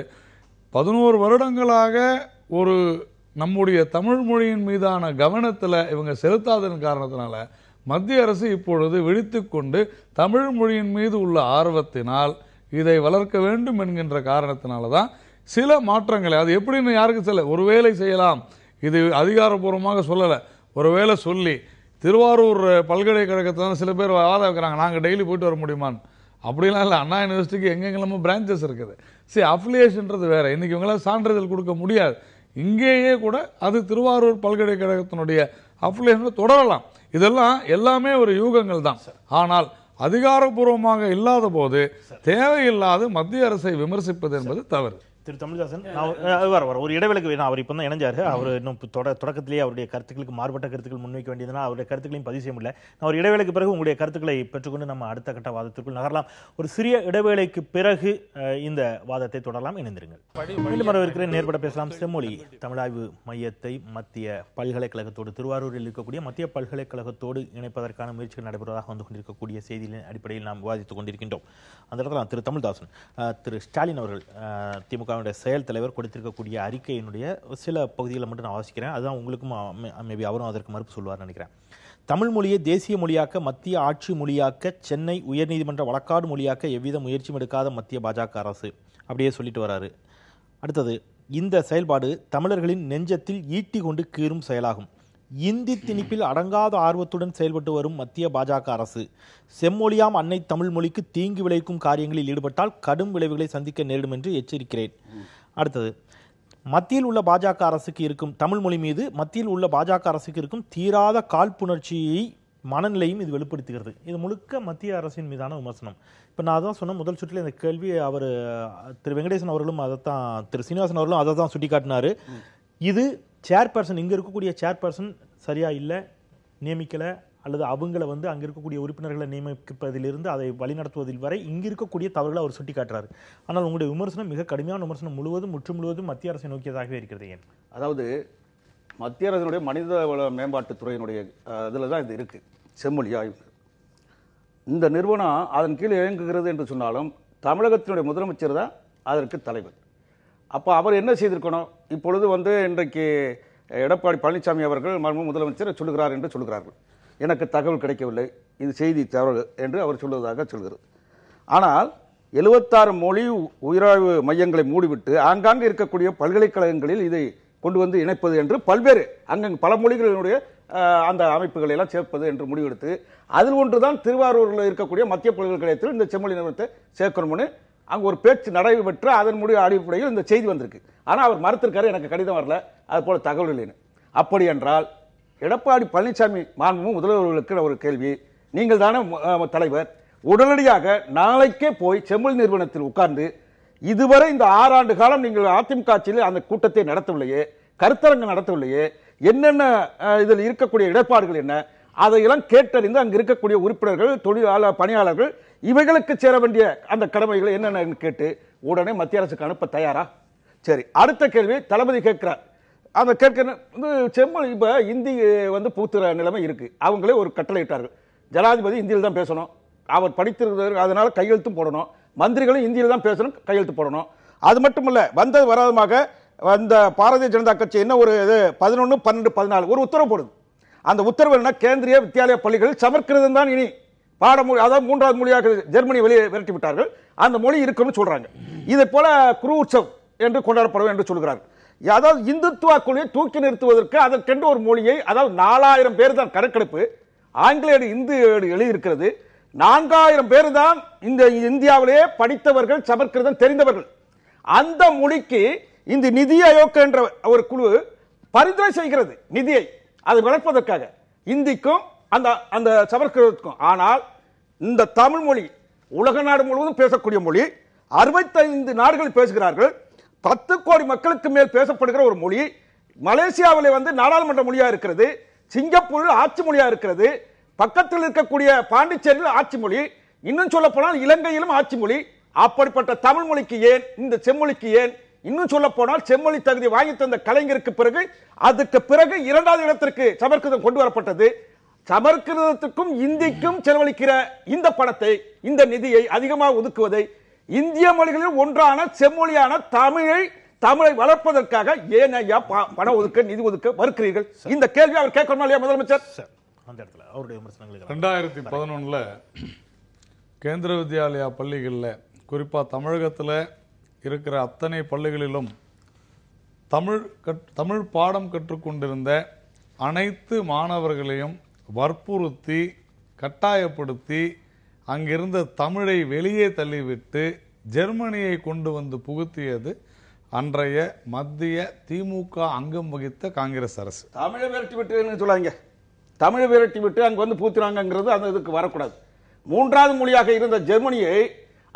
11 வருடங்களாக ஒரு நம்முடைய தமிழ் மொழியின் மீதான கவனத்தில் இவங்க செலுத்தாததன் காரணத்தினால மத்திய அரசு இப்பொழுது விழித்துக் கொண்டு தமிழ் மொழியின் மீது உள்ள ஆர்வத்தினால் இதை வளர்க்க வேண்டும் என்கின்ற காரணத்தினால தான் சில மாற்றங்களை, அது எப்படின்னு யாருக்கு சொல்ல, ஒருவேளை செய்யலாம், இது அதிகாரப்பூர்வமாக சொல்லலை, ஒருவேளை சொல்லி திருவாரூர் பல்கலைக்கழகத்தில் சில பேர் வாதம் வைக்கிறாங்க, நாங்கள் டெய்லி போயிட்டு வர முடியுமான்னு. அப்படிலாம் இல்லை. அண்ணா யூனிவர்சிட்டிக்கு எங்கெங்கெல்லாமோ பிரான்ச்சஸ் இருக்குது. சரி, அஃபிலியேஷன்றது வேற. இன்னைக்கு இவங்களாம் சான்றிதழ் கொடுக்க முடியாது. இங்கேயே கூட அது திருவாரூர் பல்கலைக்கழகத்தினுடைய அஃபிலியேஷன் தொடரலாம். இதெல்லாம் எல்லாமே ஒரு யூகங்கள் தான். ஆனால் அதிகாரப்பூர்வமாக இல்லாத போது தேவையில்லாத மத்திய அரசை விமர்சிப்பது என்பது தவறு. திரு தமிழ்தாசன், ஒரு இடைவேளைக்கு வேணும். அவர் இப்போ தான் இணைஞ்சாரு. அவர் இன்னும் தொடக்கத்திலேயே அவருடைய கருத்துக்களுக்கு மாறுபட்ட கருத்துக்கள் முன்வைக்க வேண்டியதுனா அவருடைய கருத்துக்களையும் பதிவு செய்ய முடியல. நான் ஒரு இடைவேளைக்கு பிறகு உங்களுடைய கருத்துக்களை பெற்றுக்கொண்டு நம்ம அடுத்த கட்ட வாதத்திற்குள் நகரலாம். ஒரு சிறிய இடைவேளைக்கு பிறகு இந்த வாதத்தை தொடரலாம். இணைந்திருங்கள். மீண்டும் வரவிருக்கிற நேர்பட பேசலாம். செம்மொழி தமிழாய்வு மையத்தை மத்திய பல்கலைக்கழகத்தோடு, திருவாரூரில் இருக்கக்கூடிய மத்திய பல்கலைக்கழகத்தோடு இணைப்பதற்கான முயற்சிகள் நடைபெறுவதாக வந்து கொண்டிருக்கக்கூடிய செய்தியின் அடிப்படையில் நாம் விவாதித்துக் கொண்டிருக்கின்றோம். அந்த இடத்துல திரு தமிழ்தாசன், திரு ஸ்டாலின் அவர்கள் திமுக செயல் தலைவர் கொடுத்திருக்கக்கூடிய அறிக்கையினுடைய சில பகுதிகளை மட்டும் நான் வாசிக்கிறேன். அதுதான் உங்களுக்கும் மேபி அவரும் அதற்கு மறுப்பு சொல்வார்னு நினைக்கிறேன். தமிழ் மொழியை தேசிய மொழியாக்க, மத்திய ஆட்சி மொழியாக்க, சென்னை உயர்நீதிமன்ற வழக்காடு மொழியாக்க எவ்வித முயற்சியும் எடுக்காத மத்திய பாஜக அரசு அப்படியே சொல்லிட்டு வராரு. அடுத்தது, இந்த செயல்பாடு தமிழர்களின் நெஞ்சத்தில் ஈட்டி கொண்டு கீறும் செயலாகும். இந்தி திணிப்பில் அடங்காத ஆர்வத்துடன் செயல்பட்டு வரும் மத்திய பாஜக அரசு செம்மொழியாம் அன்னை தமிழ் மொழிக்கு தீங்கு விளைவிக்கும் காரியங்களில் ஈடுபட்டால் கடும் விளைவுகளை சந்திக்க நேரிடும் என்று எச்சரிக்கிறேன். அடுத்தது, மத்தியில் உள்ள பாஜக அரசுக்கு இருக்கும் தமிழ் மொழி மீது மத்தியில் உள்ள பாஜக அரசுக்கு இருக்கும் தீராத காழ்ப்புணர்ச்சியை மனநிலையும் இது வெளிப்படுத்துகிறது. இது முழுக்க மத்திய அரசின் மீதான விமர்சனம். இப்போ நான் அதான் சொன்ன முதல் சுற்றில் இந்த கேள்வி அவர் திரு வெங்கடேசன் அவர்களும் அதைத்தான், திரு சீனிவாசன் அவர்களும் அதை தான் சுட்டி காட்டினார். இது சேர்பர்சன், இங்கே இருக்கக்கூடிய சேர்பர்சன் சரியா இல்லை, நியமிக்கலை, அல்லது அவங்கள வந்து அங்கே இருக்கக்கூடிய உறுப்பினர்களை நியமிப்பதிலிருந்து அதை வழிநடத்துவதில் வரை இங்கே இருக்கக்கூடிய தவறுகளை அவர் சுட்டி காட்டுறாரு. ஆனால் உங்களுடைய விமர்சனம் மிக கடுமையான விமர்சனம், முழுவதும் மத்திய அரசை நோக்கியதாகவே இருக்கிறது. ஏன்? அதாவது மத்திய அரசினுடைய மனிதவள மேம்பாட்டுத்துறையினுடைய இதில் தான் இது இருக்குது. செம்மொழி ஆய்வு இந்த நிறுவனம் அதன் கீழ் இயங்குகிறது என்று சொன்னாலும் தமிழகத்தினுடைய முதலமைச்சர் தான் அதற்கு தலைவர். அப்போ அவர் என்ன செய்திருக்கணும்? இப்பொழுது வந்து இன்றைக்கு எடப்பாடி பழனிசாமி அவர்கள் மர்ம முதலமைச்சர் சொல்லுகிறார் என்று சொல்கிறார்கள். எனக்கு தகவல் கிடைக்கவில்லை, இது செய்தி தவறு என்று அவர் சொல்வதாக சொல்கிறது. ஆனால் 76 மொழி உயராய்வு மையங்களை மூடிவிட்டு ஆங்காங்கே இருக்கக்கூடிய பல்கலைக்கழகங்களில் இதை கொண்டு வந்து இணைப்பது என்று பல்வேறு அங்கங்கே பல மொழிகளினுடைய அந்த அமைப்புகளை எல்லாம் சேர்ப்பது என்று முடிவெடுத்து அதில் ஒன்றுதான் திருவாரூரில் இருக்கக்கூடிய மத்திய பல்கலைக்கழகத்தில் இந்த செம்மொழி நிறுவனத்தை சேர்க்கணும்னு அங்கே ஒரு பேச்சு நடைபெற்று அதன் முடிவு அடிப்படையில் இந்த செய்தி வந்திருக்கு. ஆனால் அவர் மறுத்திருக்காரு, எனக்கு கடிதம் வரல, அது போல தகவல் இல்லைன்னு. அப்படி என்றால் எடப்பாடி பழனிசாமி மாண்புமிகு முதல்வர்களுக்கு ஒரு கேள்வி, நீங்கள் தானே தலைவர், உடனடியாக நாளைக்கே போய் செம்மொழி நிறுவனத்தில் உட்கார்ந்து இதுவரை இந்த 6 ஆண்டு காலம் நீங்கள் அதிமுக ஆட்சியில் அந்த கூட்டத்தை நடத்தவில்லையே, கருத்தரங்கு நடத்தவில்லையே, என்னென்ன இதில் இருக்கக்கூடிய இடர்பாடுகள் என்ன, அதையெல்லாம் கேட்டறிந்து அங்கு இருக்கக்கூடிய உறுப்பினர்கள், தொழிலாளர், பணியாளர்கள் இவைகளுக்கு சேர வேண்டிய அந்த கடமைகள் என்னென்னு கேட்டு உடனே மத்திய அரசுக்கு அனுப்ப தயாரா? சரி, அடுத்த கேள்வி தளபதி கேட்கிறார். அந்த கேட்கிற செம்மொழி இப்ப இந்தி பூத்துற நிலைமை இருக்கு. அவங்களே ஒரு கட்டளை இட்டார்கள், ஜனாதிபதி இந்தியில் தான் பேசணும், அவர் படித்திருக்கிறது, அதனால கையெழுத்தும் போடணும், மந்திரிகளும் இந்தியில் தான் பேசணும், கையெழுத்து போடணும். அது மட்டுமல்ல, வந்தது வராதமாக அந்த பாரதிய ஜனதா கட்சி என்ன ஒரு 11, 12, 14 ஒரு உத்தரவு போடுது. அந்த உத்தரவு என்ன, கேந்திரிய வித்யாலய பள்ளிகளில் சமஸ்கிருதம் தான் இனி பாடமொழி, அதாவது 3வது மொழியாக ஜெர்மனி வெளியே விரட்டி விட்டார்கள், அந்த மொழி இருக்குன்னு சொல்றாங்க. இதை போல குரு உற்சவ் என்று கொண்டாடப்படும் என்று சொல்கிறார்கள். அதாவது இந்துத்துவ கொள்கையை தூக்கி நிறுத்துவதற்கு அதற்கென்று ஒரு மொழியை, அதாவது 4000 பேர் தான் கணக்கெடுப்பு, ஆங்கிலேயர் இந்து எழுதியிருக்கிறது, 4000 பேர் தான் இந்த இந்தியாவிலேயே படித்தவர்கள், சமஸ்கிருதம் தெரிந்தவர்கள். அந்த மொழிக்கு இந்த நிதி ஆயோக் என்ற ஒரு குழு பரிந்துரை செய்கிறது நிதியை, அதை வளர்ப்பதற்காக இந்திக்கும் அந்த சமஸ்கிருதத்துக்கும். ஆனால் இந்த தமிழ் மொழி உலக நாடு முழுவதும் பேசக்கூடிய மொழி, 65 நாடுகள் பேசுகிறார்கள், 10 கோடி மக்களுக்கு மேல் பேசப்படுகிற ஒரு மொழி. மலேசியாவில் நாடாளுமன்ற மொழியா இருக்கிறது, சிங்கப்பூரில் ஆட்சி மொழியா இருக்கிறது, பக்கத்தில் இருக்கக்கூடிய பாண்டிச்சேரியில் ஆட்சி மொழி, இன்னும் சொல்ல போனால் இலங்கையிலும் ஆட்சி மொழி. அப்படிப்பட்ட தமிழ் மொழிக்கு ஏன், இந்த செம்மொழிக்கு ஏன், இன்னும் சொல்ல போனால் செம்மொழி தகுதி வாங்கி தந்த கலைஞருக்கு பிறகு அதுக்கு பிறகு 2வது இடத்திற்கு சமஸ்கிருதம் கொண்டு வரப்பட்டது. சமஸ்கிருதத்துக்கும் இந்திக்கும் செலவழிக்கிற இந்த பணத்தை, இந்த நிதியை அதிகமாக ஒதுக்குவதை இந்திய மொழிகளில் ஒன்றான செம்மொழியான தமிழை வளர்ப்பதற்காக ஏன் ஐயா பணம் ஒதுக்க, நிதி ஒதுக்க மறுக்கிறீர்கள்? இந்த கேள்வி அவர் கேட்கணுமா இல்லையா முதலமைச்சர்? அந்த இடத்துல அவருடைய விமர்சனங்கள் 2011 கேந்திர வித்யாலயா பள்ளிகளில், குறிப்பா தமிழகத்தில் இருக்கிற அத்தனை பள்ளிகளிலும் தமிழ் பாடம் கற்றுக்கொண்டிருந்த அனைத்து மாணவர்களையும் வற்புறுத்தி, கட்டாயப்படுத்தி, அங்கிருந்த தமிழை வெளியே தள்ளிவிட்டு ஜெர்மனியை கொண்டு வந்து புகுத்தியது அன்றைய மத்திய திமுக அங்கம் வகித்த காங்கிரஸ் அரசு. தமிழை விரட்டி விட்டு சொல்லாங்க, தமிழை விரட்டி விட்டு அங்க வந்து பூத்துறாங்கிறது அந்த இதுக்கு வரக்கூடாது. 3வது மொழியாக இருந்த ஜெர்மனியை,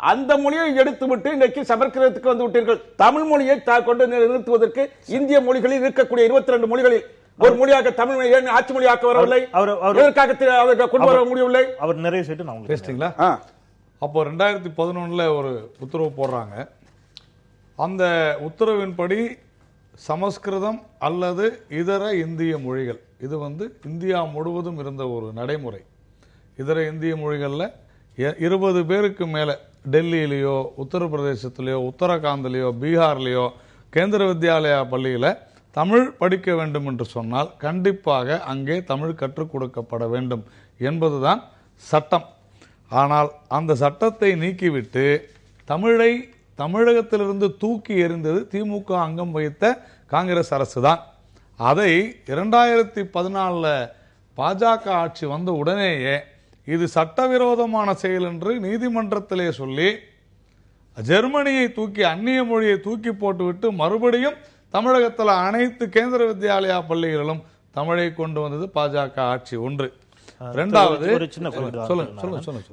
அந்த மொழியை எடுத்து விட்டு இன்றைக்கு சமஸ்கிருதத்துக்கு வந்து விட்டீர்கள். தமிழ் மொழியை கொண்டு நிறுத்துவதற்கு இந்திய மொழிகளில் இருக்கக்கூடிய 22 மொழிகளில் ஒரு மொழியாக தமிழ் மொழி ஏன் ஆட்சி மொழியாக்க வரவில்லை? எதற்காக கொண்டு வர முடியவில்லை? அவர் நிறைய செய்து நான் பேசிட்டீங்களா? அப்போ 2011 ஒரு உத்தரவு போடுறாங்க. அந்த உத்தரவின்படி சமஸ்கிருதம் அல்லது இதர இந்திய மொழிகள், இது இந்தியா முழுவதும் இருந்த ஒரு நடைமுறை. இதர இந்திய மொழிகளில் 20 பேருக்கு மேலே டெல்லியிலேயோ, உத்தரப்பிரதேசத்திலேயோ, உத்தரகாண்ட்லேயோ, பீகார்லேயோ கேந்திர வித்யாலயா பள்ளியில் தமிழ் படிக்க வேண்டும் என்று சொன்னால் கண்டிப்பாக அங்கே தமிழ் கற்றுக் கொடுக்கப்பட வேண்டும் என்பதுதான் சட்டம். ஆனால் அந்த சட்டத்தை நீக்கிவிட்டு தமிழை தமிழகத்திலிருந்து தூக்கி எறிந்தது திமுக அங்கம் வகித்த காங்கிரஸ் அரசு தான். அதை 2014 பாஜக ஆட்சி வந்த உடனேயே இது சட்டவிரோதமான செயல் என்று நீதிமன்றத்திலே சொல்லி ஜெர்மனியை தூக்கி, அந்நிய மொழியை தூக்கி போட்டுவிட்டு மறுபடியும் தமிழகத்தில் அனைத்து கேந்திர வித்யாலயா பள்ளிகளிலும் தமிழை கொண்டு வந்தது பாஜக ஆட்சி. ஒன்று. இரண்டாவது, ஒரு சின்ன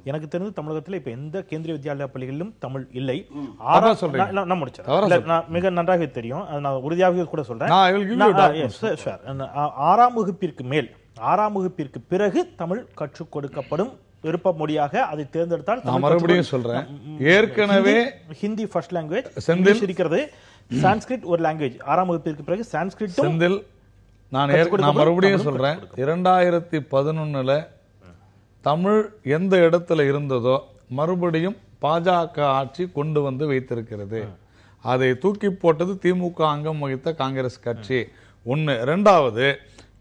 எனக்கு தெரிந்து தமிழகத்தில் இப்ப எந்த கேந்திரிய வித்யாலயா பள்ளிகளிலும் தமிழ் இல்லை. மிக நன்றாக தெரியும், நான் உறுதியாக கூட சொல்றேன். 6ஆம் வகுப்பிற்கு மேல், 6ஆம் வகுப்பிற்கு பிறகு தமிழ் கற்றுக் கொடுக்கப்படும். விருப்ப மொழியாக அதை தேர்ந்தெடுத்தால் மறுபடியும் சொல்றேன், ஏற்கனவே ஹிந்தி ஃபர்ஸ்ட் லாங்குவேஜ் இருக்கிறது, சான்ஸ்கிரிட் ஒரு லாங்குவேஜ். 6ஆம் வகுப்பிற்கு பிறகு சான்ஸ்கிரிட். நான் மறுபடியும் சொல்றேன், 2011 தமிழ் எந்த இடத்துல இருந்ததோ மறுபடியும் பாஜக ஆட்சி கொண்டு வந்து வைத்திருக்கிறது. அதை தூக்கி போட்டது திமுக அங்கம் வகித்த காங்கிரஸ் கட்சி. ஒன்று. இரண்டாவது,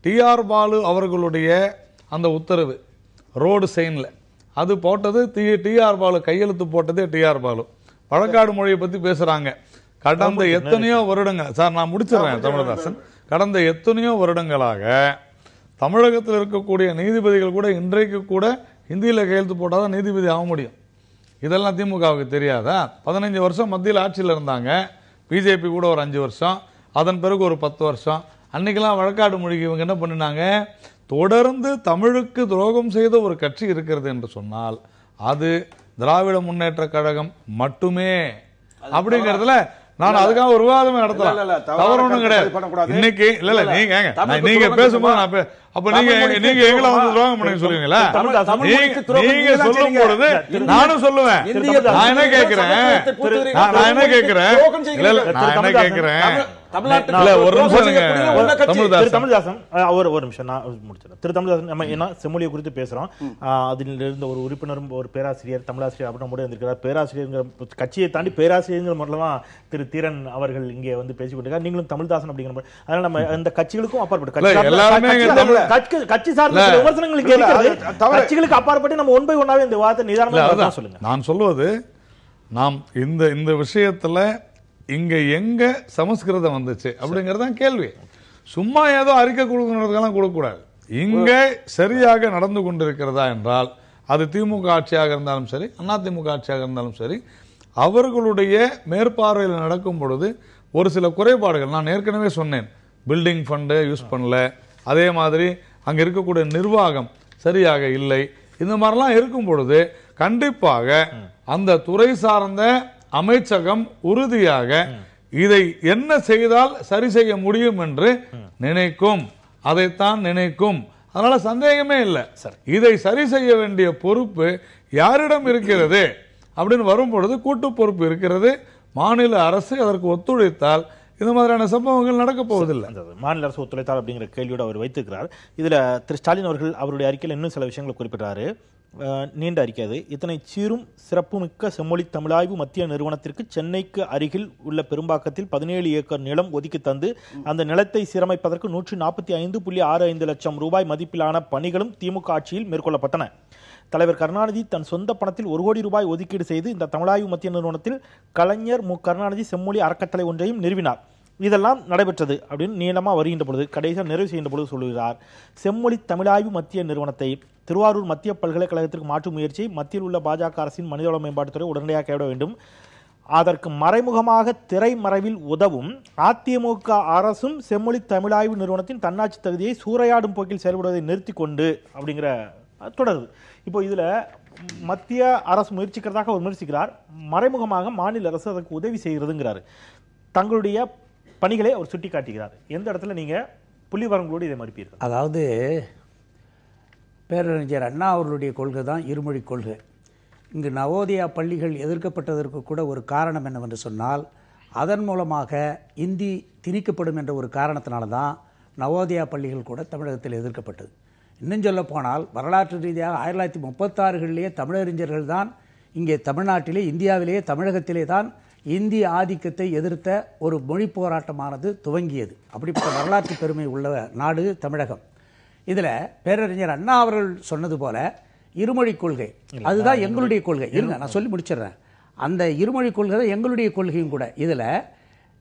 டிஆர் பாலு அவர்களுடைய அந்த உத்தரவு ரோடு சைன்ல அது போட்டது டிஆர் பாலு, கையெழுத்து போட்டதே டிஆர் பாலு. வழக்காடு மொழியை பத்தி பேசுறாங்க. கடந்த எத்தனையோ வருடங்கள், சார் நான் முடிச்சிடறேன் தமிழதாசன், கடந்த எத்தனையோ வருடங்களாக தமிழகத்தில் இருக்கக்கூடிய நீதிபதிகள் கூட இன்றைக்கு கூட ஹிந்தியில் கையெழுத்து போட்டாதான் நீதிபதி ஆக முடியும். இதெல்லாம் திமுகவுக்கு தெரியாதா? 15 வருஷம் மத்தியில் ஆட்சியில் இருந்தாங்க, பிஜேபி கூட ஒரு 5 வருஷம், அதன் பிறகு ஒரு 10 வருஷம். அன்னைக்கெல்லாம் வழக்காடு மொழிக்கு இவங்க என்ன பண்ணினாங்க, தொடர்ந்து தமிழுக்கு துரோகம் செய்த ஒரு கட்சி இருக்கிறது என்று சொன்னால் அது திராவிட முன்னேற்ற கழகம் மட்டுமே. அப்படிங்கிறதுல நான் அதுக்காக ஒரு விவாதமே நடத்தலாம், தவறு ஒண்ணும் கிடையாது. இன்னைக்கு இல்ல நீங்க பேசும்போது நான் அப்ப நீங்க எங்களை வந்து துரோகம் பண்ணி சொல்லுவீங்களா? நீங்க சொல்லும் பொழுது நானும் சொல்லுவேன். நான் என்ன கேட்கிறேன் செம்மொழியை குறித்து பேசுறோம். அதில் இருந்த ஒரு உறுப்பினரும் ஒரு பேராசிரியர் தமிழாசிரியர் அப்படின்னு பேராசிரியர் கட்சியை தாண்டி பேராசிரியர் மட்டும் தான் திரு தீரன் அவர்கள் இங்கே வந்து பேசிக் கொண்டிருக்காரு. நீங்களும் தமிழ்தாசன் அப்படிங்கிற அதனால நம்ம இந்த கட்சிகளுக்கும் அப்பாற்பட்டு கட்சி சார்ந்த விமர்சனங்களுக்கு கட்சிகளுக்கு அப்பாற்பட்டு நம்ம ஒன் பை ஒன்னாவே இந்த வார்த்தை நிதானமா சொல்லுங்க. நான் சொல்வது, நாம் இந்த விஷயத்துல இங்க எங்க சமஸ்கிருதம் வந்துச்சு அப்படிங்கறதான் கேள்வி. சும்மா ஏதோ அறிக்கை கொடுக்கறதுக்கெல்லாம் கொடுக்கக்கூடாது. இங்க சரியாக நடந்து கொண்டிருக்கிறதா என்றால் அது திமுக ஆட்சியாக இருந்தாலும் சரி, அதிமுக ஆட்சியாக இருந்தாலும் சரி, அவர்களுடைய மேற்பார்வையில் நடக்கும் பொழுது ஒரு சில குறைபாடுகள் நான் ஏற்கனவே சொன்னேன். பில்டிங் ஃபண்டு யூஸ் பண்ணல, அதே மாதிரி அங்க இருக்கக்கூடிய நிர்வாகம் சரியாக இல்லை. இந்த மாதிரிலாம் இருக்கும் பொழுது கண்டிப்பாக அந்த துறை சார்ந்த அமைச்சகம் உறுதியாக இதை என்ன செய்தால் சரி செய்ய முடியும் என்று நினைக்கும், அதைத்தான் நினைக்கும். அதனால சந்தேகமே இல்லை. இதை சரி செய்ய வேண்டிய பொறுப்பு யாரிடம் இருக்கிறது அப்படின்னு வரும் பொழுது கூட்டு பொறுப்பு இருக்கிறது. மாநில அரசு அதற்கு ஒத்துழைத்தால் இந்த மாதிரியான சம்பவங்கள் நடக்க போவதில்லை. மாநில அரசு ஒத்துழைத்தால் அப்படிங்கிற கேள்வியோடு அவர் வைத்திருக்கிறார். இதுல திரு ஸ்டாலின் அவர்கள் அவருடைய அறிக்கையில் இன்னும் சில விஷயங்களை குறிப்பிட்டாரு. நீண்ட அறிக்கை அது. இத்தனை சீரும் சிறப்புமிக்க செம்மொழி தமிழாய்வு மத்திய நிறுவனத்திற்கு சென்னைக்கு அருகில் உள்ள பெரும்பாக்கத்தில் 17 ஏக்கர் நிலம் ஒதுக்கி தந்து அந்த நிலத்தை சீரமைப்பதற்கு 145.65 லட்சம் ரூபாய் மதிப்பிலான பணிகளும் திமுக ஆட்சியில் மேற்கொள்ளப்பட்டன. தலைவர் கருணாநிதி தன் சொந்த பணத்தில் 1 கோடி ரூபாய் ஒதுக்கீடு செய்து இந்த தமிழாய்வு மத்திய நிறுவனத்தில் கலைஞர் மு கருணாநிதி செம்மொழி அறக்கட்டளை ஒன்றையும் நிறுவினார். இதெல்லாம் நடைபெற்றது அப்படின்னு நீளமா வருகின்ற பொழுது கடைசியாக நிறைவு செய்கின்ற பொழுது சொல்லுகிறார், செம்மொழி தமிழாய்வு மத்திய நிறுவனத்தை திருவாரூர் மத்திய பல்கலைக்கழகத்திற்கு மாற்றும் முயற்சியை மத்தியில் உள்ள பாஜக அரசின் மனிதவள மேம்பாட்டுத்துறை உடனடியாக கைவிட வேண்டும். அதற்கு மறைமுகமாக திரைமறைவில் உதவும் அதிமுக அரசும் செம்மொழி தமிழாய்வு நிறுவனத்தின் தன்னாட்சி தகுதியை சூறையாடும் போக்கில் செயல்படுவதை நிறுத்தி கொண்டு அப்படிங்கிற தொடருது. இப்போ இதுல மத்திய அரசு முயற்சிக்கிறதாக அவர் முயற்சிக்கிறார், மறைமுகமாக மாநில அரசு அதற்கு உதவி செய்கிறதுங்கிறாரு. தங்களுடைய பணிகளை அவர் சுட்டி காட்டுகிறார். எந்த இடத்துல நீங்க புள்ளிவரங்களோடு இதை மறுப்பீர்கள்? அதாவது பேரறிஞர் அண்ணா அவர்களுடைய கொள்கை தான் இருமொழி கொள்கை. இங்கு நவோதயா பள்ளிகள் எதிர்க்கப்பட்டதற்கு கூட ஒரு காரணம் என்னவென்று சொன்னால், அதன் மூலமாக இந்தி திணிக்கப்படும் என்ற ஒரு காரணத்தினால தான் நவோதயா பள்ளிகள் கூட தமிழகத்தில் எதிர்க்கப்பட்டது. இன்னும் சொல்ல போனால் வரலாற்று ரீதியாக 1936களிலேயே தமிழறிஞர்கள் தான் இங்கே தமிழ்நாட்டிலே, இந்தியாவிலேயே, தமிழகத்திலே தான் இந்திய ஆதிக்கத்தை எதிர்த்த ஒரு மொழி போராட்டமானது துவங்கியது. அப்படிப்பட்ட வரலாற்று பெருமை உள்ள நாடு தமிழகம். இதில் பேரறிஞர் அண்ணா அவர்கள் சொன்னது போல இருமொழி கொள்கை அதுதான் எங்களுடைய கொள்கை. இருங்க, நான் சொல்லி முடிச்சிடுறேன். அந்த இருமொழி கொள்கை தான் எங்களுடைய கொள்கையும் கூட. இதில்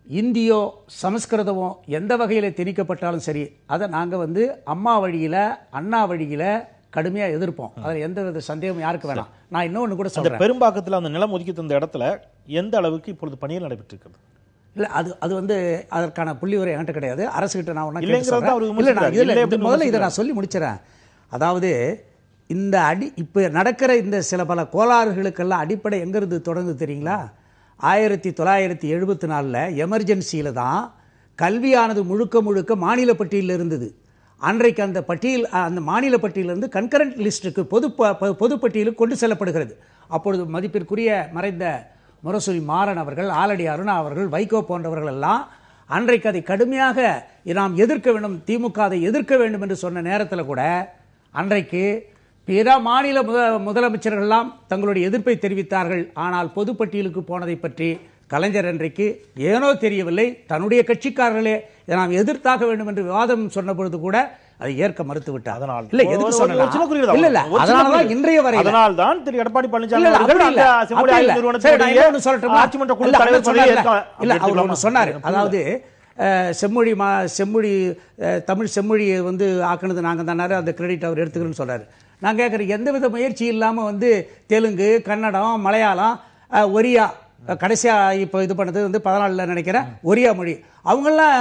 இந்தியோ சமஸ்கிருதமோ எந்த வகையில் திணிக்கப்பட்டாலும் சரி, அதை நாங்கள் அம்மா வழியில் அண்ணா வழியில் கடுமையாக எதிர்ப்போம். அதில் எந்த வித சந்தேகம் யாருக்கு வேணாம். நான் இன்னொன்று கூட சொல்றேன், பெரும்பாக்கத்தில் அந்த நிலம் ஒதுக்கி தந்த இடத்துல எந்த அளவுக்கு இப்பொழுது பணிகள் நடைபெற்று இருக்கிறது? இல்லை, அது அதற்கான புள்ளிவரை என்கிட்ட கிடையாது. அரசுகிட்ட நான் ஒன்றா முதல்ல இதை நான் சொல்லி முடிச்சிடறேன். அதாவது இந்த இப்போ நடக்கிற இந்த சில பல கோளாறுகளுக்கெல்லாம் அடிப்படை எங்கிருந்து தொடர்ந்து தெரியுங்களா? 1974 எமர்ஜென்சியில் தான் கல்வியானது முழுக்க மாநில பட்டியலில் இருந்தது. அன்றைக்கு அந்த பட்டியல், அந்த மாநில பட்டியலிருந்து கன்கரண்ட் லிஸ்ட்டுக்கு பொது பட்டியலுக்கு கொண்டு செல்லப்படுகிறது. அப்பொழுது மதிப்பிற்குரிய மறைந்த முரசொலி மாறன் அவர்கள், ஆலடி அருணா அவர்கள், வைகோ போன்றவர்கள் எல்லாம் அன்றைக்கு அதை கடுமையாக நாம் எதிர்க்க வேண்டும், திமுக அதை எதிர்க்க வேண்டும் என்று சொன்ன நேரத்தில் கூட அன்றைக்கு பிற மாநில முதலமைச்சர்கள்லாம் தங்களுடைய எதிர்ப்பை தெரிவித்தார்கள். ஆனால் பொதுப்பட்டியலுக்கு போனதை பற்றி கலைஞர் அன்றைக்கு ஏனோ தெரியவில்லை, தன்னுடைய கட்சிக்காரர்களே இதை நாம் எதிர்த்தாக வேண்டும் என்று விவாதம் சொன்ன பொழுது கூட அதை ஏற்க மறுத்து விட்டார். அதனால் இல்ல, எதுக்கு சொன்னேன், இல்ல அதனால இன்றைய வரை அதனால் தான் திரு எடப்பாடி பழனிசாமி சொன்னார். அதாவது செம்மொழி தமிழ் செம்மொழியை ஆக்கினது நாங்கள் தானாரு, அந்த கிரெடிட் அவர் எடுத்துக்கிறேன்னு சொல்றாரு. நான் கேட்குறேன், எந்தவித முயற்சி இல்லாமல் தெலுங்கு, கன்னடம், மலையாளம், ஒரியா, கடைசியாக இப்போ இது பண்ணது 14 நினைக்கிறேன் ஒரியா மொழி, அவங்கெல்லாம்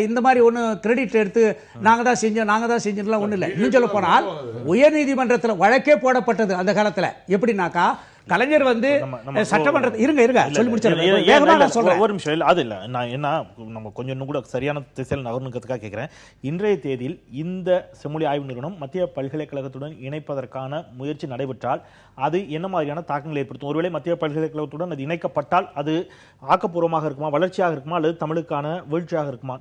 இந்த மாதிரி ஒன்றும் கிரெடிட் எடுத்து நாங்கள் தான் செஞ்சோம்லாம் ஒன்றும் இல்லை. இன்னும் சொல்ல போனால் உயர்நீதிமன்றத்தில் வழக்கே போடப்பட்டது அந்த காலத்தில். எப்படின்னாக்கா கலைஞர் வந்து சட்டமன்றத்தை இருங்க சொல்லி முடிச்சிருக்கேன். ஒரு நிமிஷம் இல்ல, அது இல்ல, நான் என்ன நம்ம கொஞ்சம் கூட சரியான திசையில் நகர்னுக்கிறதுக்காக கேட்கிறேன். இன்றைய தேதியில் இந்த செம்மொழி ஆய்வு நிறுவனம் மத்திய பல்கலைக்கழகத்துடன் இணைப்பதற்கான முயற்சி நடைபெற்றால் அது என்ன மாதிரியான தாக்கங்களை ஏற்படுத்தும்? ஒருவேளை மத்திய பல்கலைக்கழகத்துடன் அது இணைக்கப்பட்டால் அது ஆக்கப்பூர்வமாக இருக்குமா, வளர்ச்சியாக இருக்குமா, அல்லது தமிழுக்கான வீழ்ச்சியாக இருக்குமா,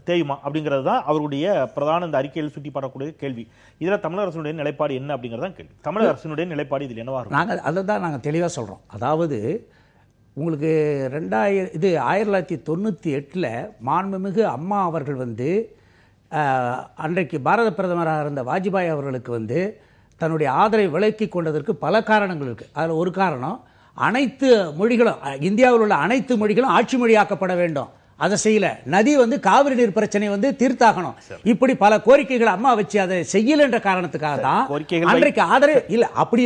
தேயுமா அப்படிங்கிறது தான் அவருடைய பிரதான இந்த அறிக்கையில் சுட்டிப்பாடக்கூடிய கேள்வி. இதுல தமிழக அரசினுடைய நிலைப்பாடு என்ன அப்படிங்கிறது தான் கேள்வி. தமிழக அரசினுடைய நிலைப்பாடு இதில் என்னவா இருக்கும்? நாங்கள் அதை தான் நாங்கள் தெளிவாக சொல்கிறோம். அதாவது உங்களுக்கு 1998 மாண்புமிகு அம்மா அவர்கள் வந்து அன்றைக்கு பாரத பிரதமராக இருந்த வாஜ்பாய் அவர்களுக்கு வந்து தன்னுடைய ஆதரவை விலக்கி கொண்டதற்கு பல காரணங்கள் இருக்குது. அதில் ஒரு காரணம், அனைத்து மொழிகளும், இந்தியாவில் உள்ள அனைத்து மொழிகளும் ஆட்சி மொழியாக்கப்பட வேண்டும். அதை செய்யல. நதி வந்து காவிரி நீர் பிரச்சனை வந்து தீர்த்தாகணும். இப்படி பல கோரிக்கைகள் அம்மா வச்சு அதை செய்யல என்ற காரணத்துக்காக தான் அன்றைக்கு ஆதரவு இல்ல. அப்படி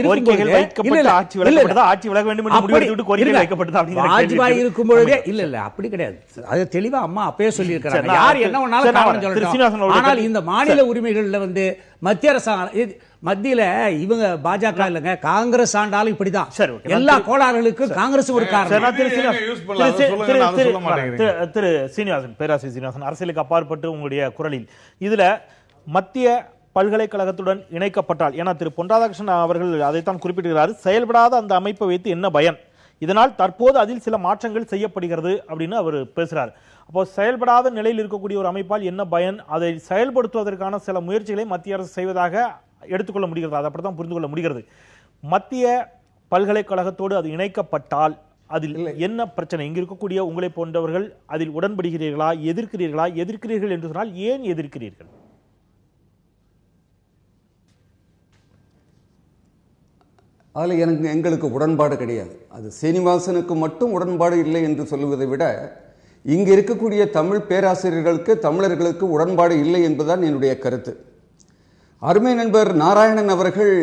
வாஜ்பாய் இருக்கும் பொழுதே இல்ல அப்படி கிடையாது. அது தெளிவா அம்மா அப்பயே சொல்லி இருக்கிறாங்க. யார் என்ன வேணாலும் காரணம் சொல்லலாம். ஆனால் இந்த மாநில உரிமைகள்ல வந்து மத்திய அரசாங்கம், மத்தியில இவங்க பாஜக இல்லங்க, காங்கிரஸ் ஆண்டாலும் இப்படிதான். எல்லா கோளாறுகளுக்கும் காங்கிரஸ் ஒரு காரணம். திரு சீனிவாசன், பேராசிரியர் சீனிவாசன், அரசியலுக்கு அப்பாற்பட்டு உங்களுடைய குரலில் இதுல மத்திய பல்கலைக்கழகத்துடன் இணைக்கப்பட்டால், ஏன்னா திரு பொன் ராதாகிருஷ்ணன் அவர்கள் அதைத்தான் குறிப்பிட்டிருக்கிறார், செயல்படாத அந்த அமைப்பை வைத்து என்ன பயன், இதனால் தற்போது அதில் சில மாற்றங்கள் செய்யப்படுகிறது அப்படின்னு அவர் பேசுறாரு. அப்போ செயல்படாத நிலையில் இருக்கக்கூடிய ஒரு அமைப்பால் என்ன பயன், அதை செயல்படுத்துவதற்கான சில முயற்சிகளை மத்திய அரசு செய்வதாக எடுத்துக்கொள்ள முடிகிறது. அதை அப்படித்தான் புரிந்து கொள்ள முடிகிறது. மத்திய பல்கலைக்கழகத்தோடு அது இணைக்கப்பட்டால் அதில் என்ன பிரச்சனை? இங்கு இருக்கக்கூடிய உங்களை போன்றவர்கள் அதில் உடன்படுகிறீர்களா, எதிர்க்கிறீர்களா? எதிர்க்கிறீர்கள் என்று சொன்னால் ஏன் எதிர்க்கிறீர்கள்? அதில் எங்களுக்கு உடன்பாடு கிடையாது. அது சீனிவாசனுக்கு மட்டும் உடன்பாடு இல்லை என்று சொல்லுவதை விட இங்கு இருக்கக்கூடிய தமிழ் பேராசிரியர்களுக்கு, தமிழர்களுக்கு உடன்பாடு இல்லை என்பதுதான் என்னுடைய கருத்து. அருமை நண்பர் நாராயணன் அவர்கள்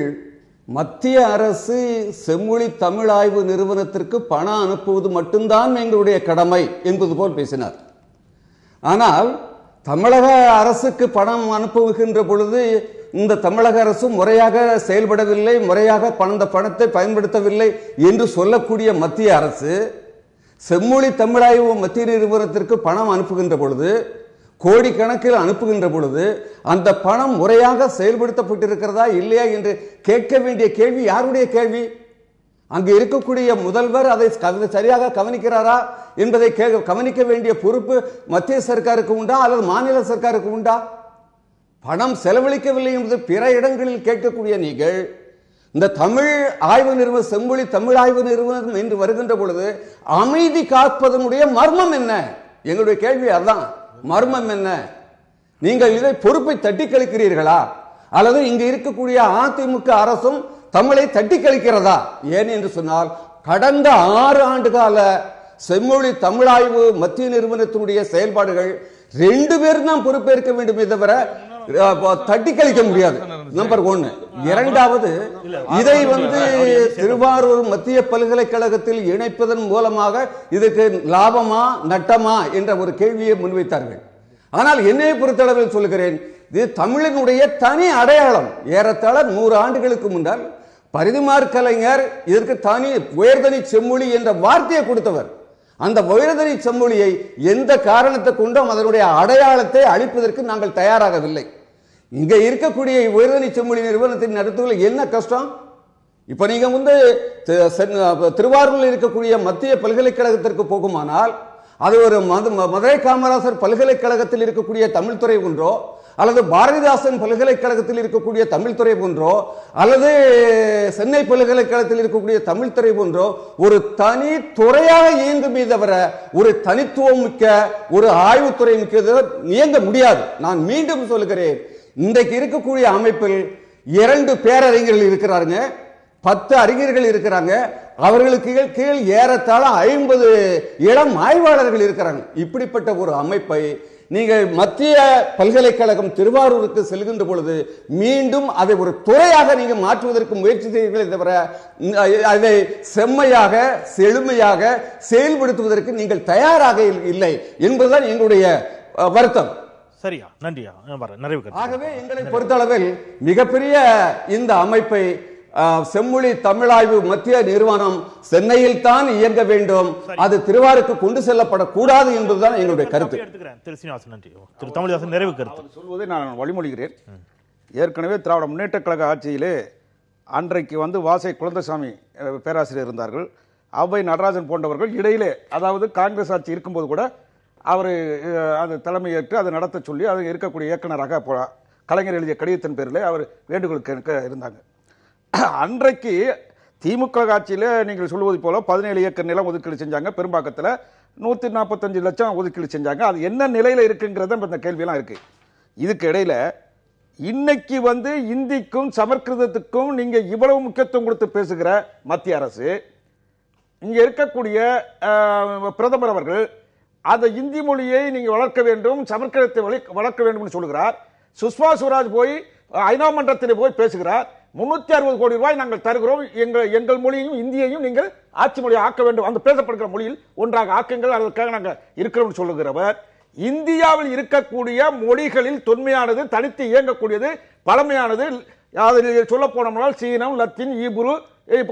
மத்திய அரசு செம்மொழி தமிழ் ஆய்வு நிறுவனத்திற்கு பணம் அனுப்புவது மட்டும்தான் எங்களுடைய கடமை என்பது போல் பேசினார். ஆனால் தமிழக அரசுக்கு பணம் அனுப்புகின்ற பொழுது இந்த தமிழக அரசு முறையாக செயல்படவில்லை, முறையாக அந்த பணத்தை பயன்படுத்தவில்லை என்று சொல்லக்கூடிய மத்திய அரசு செம்மொழி தமிழாய்வு மத்திய நிறுவனத்திற்கு பணம் அனுப்புகின்ற பொழுது, கோடிக்கணக்கில் அனுப்புகின்ற பொழுது அந்த பணம் முறையாக செயல்படுத்தப்பட்டிருக்கிறதா இல்லையா என்று கேட்க வேண்டிய கேள்வி யாருடைய கேள்வி? அங்கு இருக்கக்கூடிய முதல்வர் அதை சரியாக கவனிக்கிறாரா என்பதை கவனிக்க வேண்டிய பொறுப்பு மத்திய சர்க்காருக்கு உண்டா அல்லது மாநில சர்க்காருக்கு உண்டா? பணம் செலவழிக்கவில்லை என்பது பிற இடங்களில் கேட்கக்கூடிய நீங்கள் இந்த தமிழ் ஆய்வு நிறுவனம், செம்மொழி தமிழ் ஆய்வு நிறுவனம் என்று வருகின்ற பொழுது அமைதி காப்பதனுடைய மர்மம் என்ன? எங்களுடைய கேள்வி அதான். மர்மம் என்ன? நீங்கள் இதை பொறுப்பை தட்டி கழிக்கிறீர்களா அல்லது இங்கு இருக்கக்கூடிய அதிமுக அரசும் தமிழை தட்டி கழிக்கிறதா? ஏன் என்று சொன்னால் கடந்த 6 ஆண்டு கால செம்மொழி தமிழாய்வு மத்திய நிறுவனத்தினுடைய செயல்பாடுகள் 2 பேரும் தான் பொறுப்பேற்க வேண்டுமே தவிர தட்டி கழிக்க முடியாது. நம்பர் 1. இரண்டாவது, இதை வந்து திருவாரூர் மத்திய பல்கலைக்கழகத்தில் இணைப்பதன் மூலமாக இதுக்கு லாபமா நட்டமா என்ற ஒரு கேள்வியை முன்வைத்தார்கள். ஆனால் என்னை பொறுத்தளவில் சொல்கிறேன், இது தமிழினுடைய தனி அடையாளம். ஏறத்தாழ 100 ஆண்டுகளுக்கு முன்னால் பரிதிமார் கலைஞர் இதற்கு தனி உயர்தனி செம்மொழி என்ற வார்த்தையை கொடுத்தவர். அந்த உயர்தனி செம்மொழியை எந்த காரணத்தை கொண்டும் அதனுடைய அடையாளத்தை அழிப்பதற்கு நாங்கள் தயாராகவில்லை. இங்க இருக்கக்கூடிய உயர்தனி செம்மொழி நிறுவனத்தின் நடத்துவதில் என்ன கஷ்டம்? இப்ப நீங்க வந்து திருவாரூரில் இருக்கக்கூடிய மத்திய பல்கலைக்கழகத்திற்கு போகுமானால் அது ஒரு மதுரை காமராசர் பல்கலைக்கழகத்தில் இருக்கக்கூடிய தமிழ்துறை ஒன்றோ அல்லது பாரதிதாசன் பல்கலைக்கழகத்தில் இருக்கக்கூடிய தமிழ்துறை ஒன்றோ அல்லது சென்னை பல்கலைக்கழகத்தில் இருக்கக்கூடிய தமிழ்துறை ஒன்றோ ஒரு தனி துறையாக இயங்குமே தவிர ஒரு தனித்துவம் மிக்க ஒரு ஆய்வுத்துறை மிக்க இயங்க முடியாது. நான் மீண்டும் சொல்கிறேன், இன்றைக்கு இருக்கக்கூடிய அமைப்பில் 2 பேரறிஞர்கள் இருக்கிறாங்க, 10 அறிஞர்கள் இருக்கிறாங்க, அவர்களுக்கு கீழ் ஏறத்தாழ 50 இளம் ஆய்வாளர்கள் இருக்கிறாங்க. இப்படிப்பட்ட ஒரு அமைப்பை நீங்கள் மத்திய பல்கலைக்கழகம் திருவாரூருக்கு செல்கின்ற பொழுது மீண்டும் அதை ஒரு துறையாக நீங்கள் மாற்றுவதற்கு முயற்சி செய்வீர்களே தவிர அதை செம்மையாக செழுமையாக செயல்படுத்துவதற்கு நீங்கள் தயாராக இல்லை என்பதுதான் எங்களுடைய வருத்தம். சரியா, நன்றியா, நிறைவு. ஆகவே எங்களை பொறுத்தளவில் மிகப்பெரிய இந்த அமைப்பை செம்மொழி தமிழாய்வு மத்திய நிறுவனம் சென்னையில் தான் இயங்க வேண்டும், அது திருவாரூருக்கு கொண்டு செல்லப்படக்கூடாது என்பதுதான் எங்களுடைய கருத்து. திரு சீனிவாசன், நன்றி. திரு தமிழ்தாசன், நிறைவு கருத்து. சொல்வதை நான் வழிமொழிகிறேன். ஏற்கனவே திராவிட முன்னேற்ற கழக ஆட்சியிலே அன்றைக்கு வாசை குழந்தைசாமி பேராசிரியர் இருந்தார்கள், அவ்வை நடராஜன் போன்றவர்கள் இடையிலே, அதாவது காங்கிரஸ் ஆட்சி இருக்கும்போது கூட அவர் அந்த தலைமையேற்று அதை நடத்த சொல்லி அது இருக்கக்கூடிய இயக்குநராக கலைஞர் எழுதிய கடிதத்தின் பேரில் அவர் வேண்டுகோளுக்கு இருந்தாங்க. அன்றைக்கு திமுக ஆட்சியில் நீங்கள் சொல்வது போல 17 ஏக்கர் நிலம் ஒதுக்கீடு செஞ்சாங்க, பெரும்பாக்கத்தில் 145 லட்சம் ஒதுக்கீடு செஞ்சாங்க. அது என்ன நிலையில் இருக்குங்கிறத இந்த கேள்வியெல்லாம் இருக்கு. இதுக்கு இடையில இன்னைக்கு இந்திக்கும் சமஸ்கிருதத்துக்கும் நீங்க இவ்வளவு முக்கியத்துவம் கொடுத்து பேசுகிற மத்திய அரசு, இங்க இருக்கக்கூடிய பிரதமர் அவர்கள் அந்த இந்தி மொழியை நீங்க வளர்க்க வேண்டும், சமஸ்கிருதத்தை வளர்க்க வேண்டும் சொல்லுகிறார். சுஷ்மா ஸ்வராஜ் போய் ஐநா மன்றத்தில் போய் பேசுகிறார். 360 கோடி ரூபாய் நாங்கள் தருகிறோம், எங்கள் மொழியையும் இந்தியையும் நீங்கள் ஆட்சி மொழியை ஆக்க வேண்டும், அந்த பேசப்படுகிற மொழியில் ஒன்றாக ஆக்குங்கள், அதற்காக நாங்கள் இருக்கிறோம் சொல்லுகிறவர், இந்தியாவில் இருக்கக்கூடிய மொழிகளில் தொன்மையானது, தனித்து இயங்கக்கூடியது, பழமையானது, அதில் சொல்ல போனோம்னால் சீனம், லத்தீன், ஈப்ரு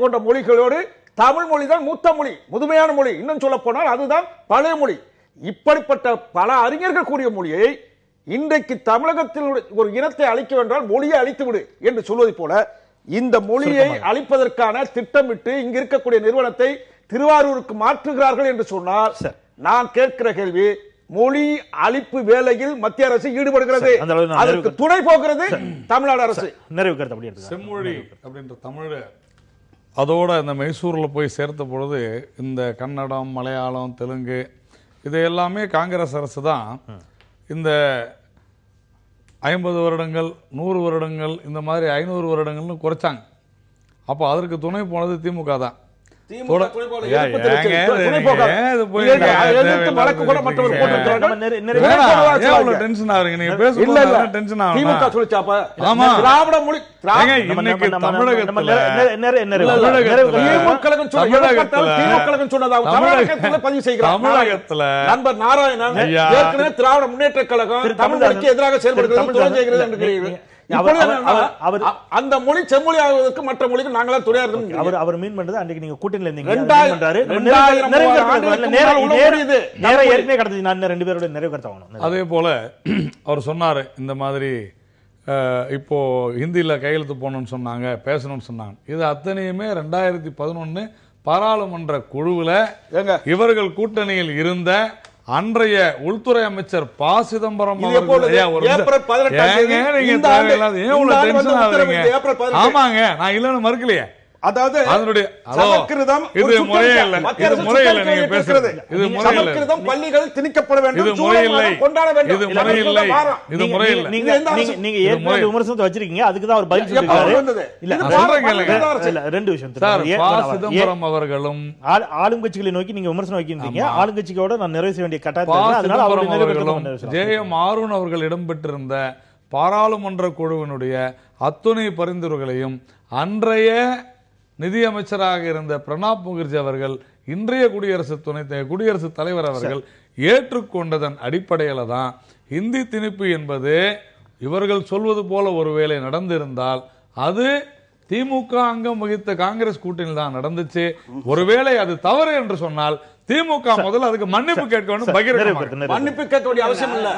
போன்ற மொழிகளோடு தமிழ் மொழி தான் மூத்த மொழி, முதுமையான மொழி, இன்னும் சொல்ல போனால் அதுதான் பழைய மொழி. இப்படிப்பட்ட பல அறிஞர்கள் கூறிய மொழியை இன்றைக்கு தமிழகத்தில் ஒரு இனத்தை அழிக்க வேண்டால் மொழியை அழித்து விடு என்று சொல்வதை போல இந்த மொழியை அழிப்பதற்கான திட்டமிட்டு இங்க இருக்கக்கூடிய நிறுவனத்தை திருவாரூருக்கு மாற்றுகிறார்கள் என்று சொன்னால் நான் கேட்கிற கேள்வி, மொழி அழிப்பு வேலையில் மத்திய அரசு ஈடுபடுகிறது, அதற்கு துணை போகிறது தமிழ்நாடு அரசு. செம்மொழி அப்படின்ற தமிழ் அதோட இந்த மைசூர்ல போய் சேர்த்த பொழுது இந்த கன்னடம், மலையாளம், தெலுங்கு இது எல்லாமே காங்கிரஸ் அரசு தான் இந்த 50 வருடங்கள் 100 வருடங்கள் இந்த மாதிரி 500 வருடங்கள்னு குறைச்சாங்க. அப்போ அதற்கு துணை போனது திமுக தான். நண்பர் நாராயணன் திராவிட முன்னேற்ற கழகம் தமிழுக்கு எதிராக செயல்படுகிறது. அந்த மொழி செம்மொழி ஆகுவதற்கு மற்ற மொழிக்கு நாங்களா துணையா இருக்கோம். அவர் மீன் பண்றது அன்றைக்கு நீங்க கூட்டணியில இருந்தீங்க. அதே போல அவர் சொன்னாரு, இந்த மாதிரி இப்போ ஹிந்தியில கையெழுத்து போகணும்னு சொன்னாங்க, பேசணும்னு சொன்னாங்க. இது அத்தனையுமே 2011 பாராளுமன்ற குழுவில் இவர்கள் கூட்டணியில் இருந்த அன்றைய உள்துறை அமைச்சர் ப. சிதம்பரம் ஆமாங்க, நான் இல்லன்னு மறுக்கலையே. அதாவது அதனுடைய இது முறையே இல்லை, இது முறை இல்லை, நீங்க பேசுறது இது முறை இல்லை, பள்ளிகள் திணிக்கப்பட வேண்டும், இது முறை இல்லை, கொண்டாட வேண்டும், இது முறை இல்லை, இது முறை இல்லை. நீங்க ஏற்கனவே விமர்சனத்தை வச்சிருக்கீங்க, அதுக்கு தான் அவர் பதில் சொல்லிருக்காரு. இல்ல ரெண்டு விஷயம் சார், ப. சிதம்பரம் அவர்களும் ஆளுங்கட்சிகளை நோக்கி நீங்க விமர்சனம் வைக்கிறீங்க, ஆளுங்கட்சியோட நான் நிறைவு செய்ய வேண்டிய கட்டாயம், அதனால அவர்களும் ஜே.எம். ஆரூன் அவர்கள் இடம்பெற்றிருந்த பாராளுமன்ற குழுவினுடைய அத்துணை பரிந்துரைகளையும் அன்றைய நிதியமைச்சராக இருந்த பிரணாப் முகர்ஜி அவர்கள், இன்றைய குடியரசுத் தலைவர் அவர்கள் ஏற்றுக்கொண்டதன் அடிப்படையில் தான் இந்தி திணிப்பு என்பது இவர்கள் சொல்வது போல ஒருவேளை நடந்திருந்தால் அது திமுக அங்கம் வகித்த காங்கிரஸ் கூட்டணியில் தான் நடந்துச்சு. ஒருவேளை அது தவறு என்று சொன்னால் திமுக முதல்ல அதுக்கு மன்னிப்பு கேட்க வேண்டும். மன்னிப்பு கேட்க வேண்டிய அவசியம் இல்ல.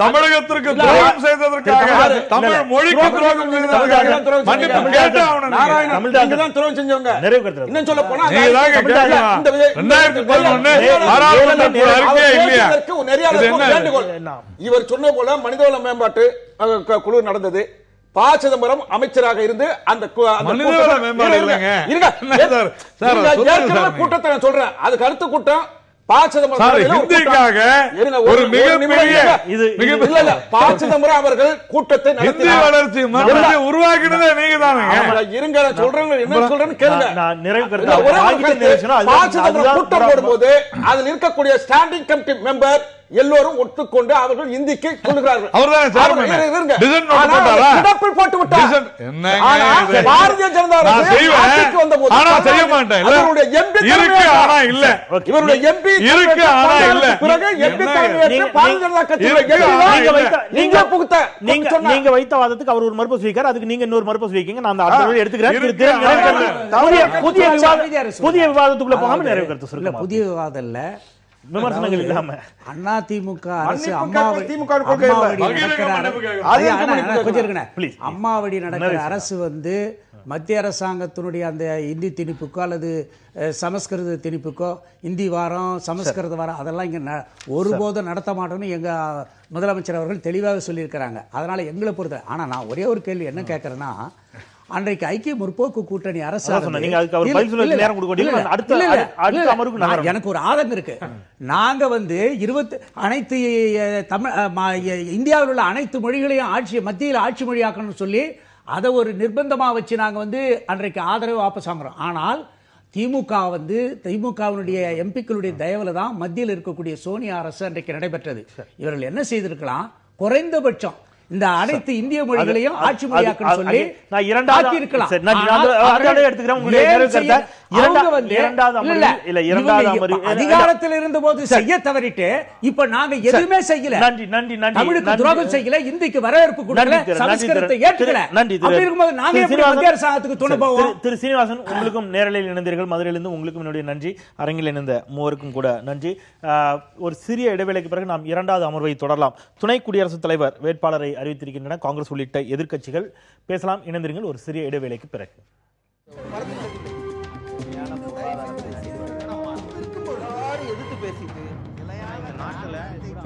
தமிழகத்திற்கு துரோகம் செய்ததற்காக, தமிழ் மொழிக்கு துரோகம் செய்ததற்காக மன்னிப்பு கேட்டாகணும். துரோகம் செஞ்சவங்க இன்னும் சொல்ல போனா 2011 இவர் சொன்ன போல மனிதவள மேம்பாட்டு குழு நடந்தது. ப. சிதம்பரம் அமைச்சராக இருந்து அந்த கூட்டத்தை நான் சொல்றேன், அதுக்கு அடுத்த கூட்டம் ப. சிதம்பரம் ஒரு மிகப்பெரிய ப. சிதம்பரம் அவர்கள் கூட்டத்தை உருவாக்கினதே நீங்க தானே. இருங்க, சொல்றேன் என்ன சொல்றேன்னு கேளுங்க. ப. சிதம்பரம் கூட்டம் போடும்போது அதில் இருக்கக்கூடிய ஸ்டாண்டிங் கமிட்டி மெம்பர் எல்லோரும் ஒத்துக்கொண்டு அவர்கள் இந்திக்கு சொல்லுகிறார்கள். போட்டு விட்டார். என்னங்க ஆனா, இது? பாரதிய ஜனதா நான் அரசு செய்வேன். ஆட்சிக்கு வந்தபோது ஆனா செய்ய மாட்டேன். இல்ல. அவருடைய MP இருக்கு, ஆனா இல்ல. இவருடைய MP இருக்கு, ஆனா இல்ல. பிறகு MP என்னங்க? தலைமையேற்று பாரதிய ஜனதா கட்சியுடைய இருக்கு, MP ஆனா நீங்க இல்ல. வைத்த- நீங்க புகுத்த நீங்க வைத்த வாதத்துக்கு அவர் ஒரு மறுப்பு வைக்கார், அதுக்கு நீங்க இன்னொரு மறுப்பு வைக்கீங்க. நான் அந்த அடுத்த தடவை எடுத்துக்கிறேன். இருக்கு, திரு- திரு- ஆனா நிறைவு இல்ல. கருத்து. புதிய அரசு. புதிய விவாதத்துக்குள்ள போகாம அதாவது, நிறைவு கருத்து இல்ல சொல்லுங்க. புதிய விவாதம் இல்ல, விமர்சனங்கள் இல்லாம அதிமுக அரசு மன்னிப்பு கேட்பது திமுக வுடைய கொள்கை இல்ல. அம்மாவடி பகிரங்க நடக்கிற மன்னிப்பு கேட்கணும். அது ஐயா, எதுக்கு அண்ணா, மன்னிப்பு கொஞ்சம் இருங்கண்ணே. Please. அம்மாவடி நடக்கிற அரசு வந்து மத்திய அரசாங்கத்தினுடைய அந்த இந்தி திணிப்புக்கோ அல்லது சமஸ்கிருத திணிப்புக்கோ, இந்தி வாரம் சமஸ்கிருத வாரம் அதெல்லாம் இங்க ஒருபோதும் நடத்த மாட்டோம்னு எங்க முதலமைச்சர் அவர்கள் தெளிவாக சொல்லியிருக்கிறாங்க. அதனால எங்களை பொறுத்த ஆனா நான் ஒரே ஒரு கேள்வி என்ன கேட்கறேன்னா, அன்றைக்கு ஐக்கிய முற்போக்கு கூட்டணி அரசு அதான் சொன்னேன். நீங்க அதுக்கு அவர் பதில் சொல்ல நேரம் கொடுக்க வேண்டியது. அடுத்த அமர்வுக்கு நகரும். எனக்கு ஒரு ஆதங்கம் இருக்கு. நாங்க வந்து அனைத்து இந்தியாவில் உள்ள அனைத்து மொழிகளையும் மத்தியில் ஆட்சி மொழியாக்கணும்னு சொல்லி அதை ஒரு நிர்பந்தமா வச்சு நாங்க வந்து அன்றைக்கு ஆதரவு வாபஸ் வாங்குறோம். ஆனால் திமுகவினுடைய எம்பிக்களுடைய தயவுல தான் மத்தியில் இருக்கக்கூடிய சோனியா அரசு அன்றைக்கு நடைபெற்றது. இவர்கள் என்ன செய்திருக்கலாம், குறைந்தபட்சம் இந்த அனைத்து இந்திய மொழிகளையும் ஆட்சி மொழியாக்கணும் சொல்லி நான் இரண்டாவது ஆக்கியிருக்கலாம். சரி, நான் ஆனால் அதோட எடுத்துக்கிறேன். உங்களுடைய ஏன் நிறைவு கருத்தை. அவங்க வந்து இரண்டாவது அமர்வில் இல்ல, இரண்டாவது இவங்க அமர்வில் அதிகாரத்தில் இருந்தபோது செய்ய தவறிட்டு இப்ப நாங்க எதுவுமே செய்யல. நன்றி நன்றி நன்றி தமிழுக்கு நன்றி. துரோகம் செய்யல, இந்திக்கு வரவேற்பு கொடுக்கல, நன்றி திரு, சமஸ்கிருதத்தை நன்றி ஏற்றுக்கல. திரு, நன்றி திரு. அப்படி இருக்கும்போது நாங்க திரு எப்படி சீனிவாசன், மத்திய அரசாங்கத்துக்கு துணை போவோம்? திரு சீனிவாசன், உங்களுக்கும் நேரலையில் இணைந்தீர்கள். மதுரையிலிருந்து உங்களுக்கும் என்னுடைய நன்றி. அரங்கில் இணைந்த மூவருக்கும் கூட நன்றி. ஒரு சிறிய இடைவேளைக்கு பிறகு நாம் இரண்டாவது அமர்வை தொடரலாம். துணை குடியரசுத் தலைவர் வேட்பாளரை அறிவித்திருக்கின்றன காங்கிரஸ் உள்ளிட்ட எதிர்க்கட்சிகள். பேசலாம், இணைந்திருங்கள் ஒரு சிறிய இடைவேளைக்கு பிறகு.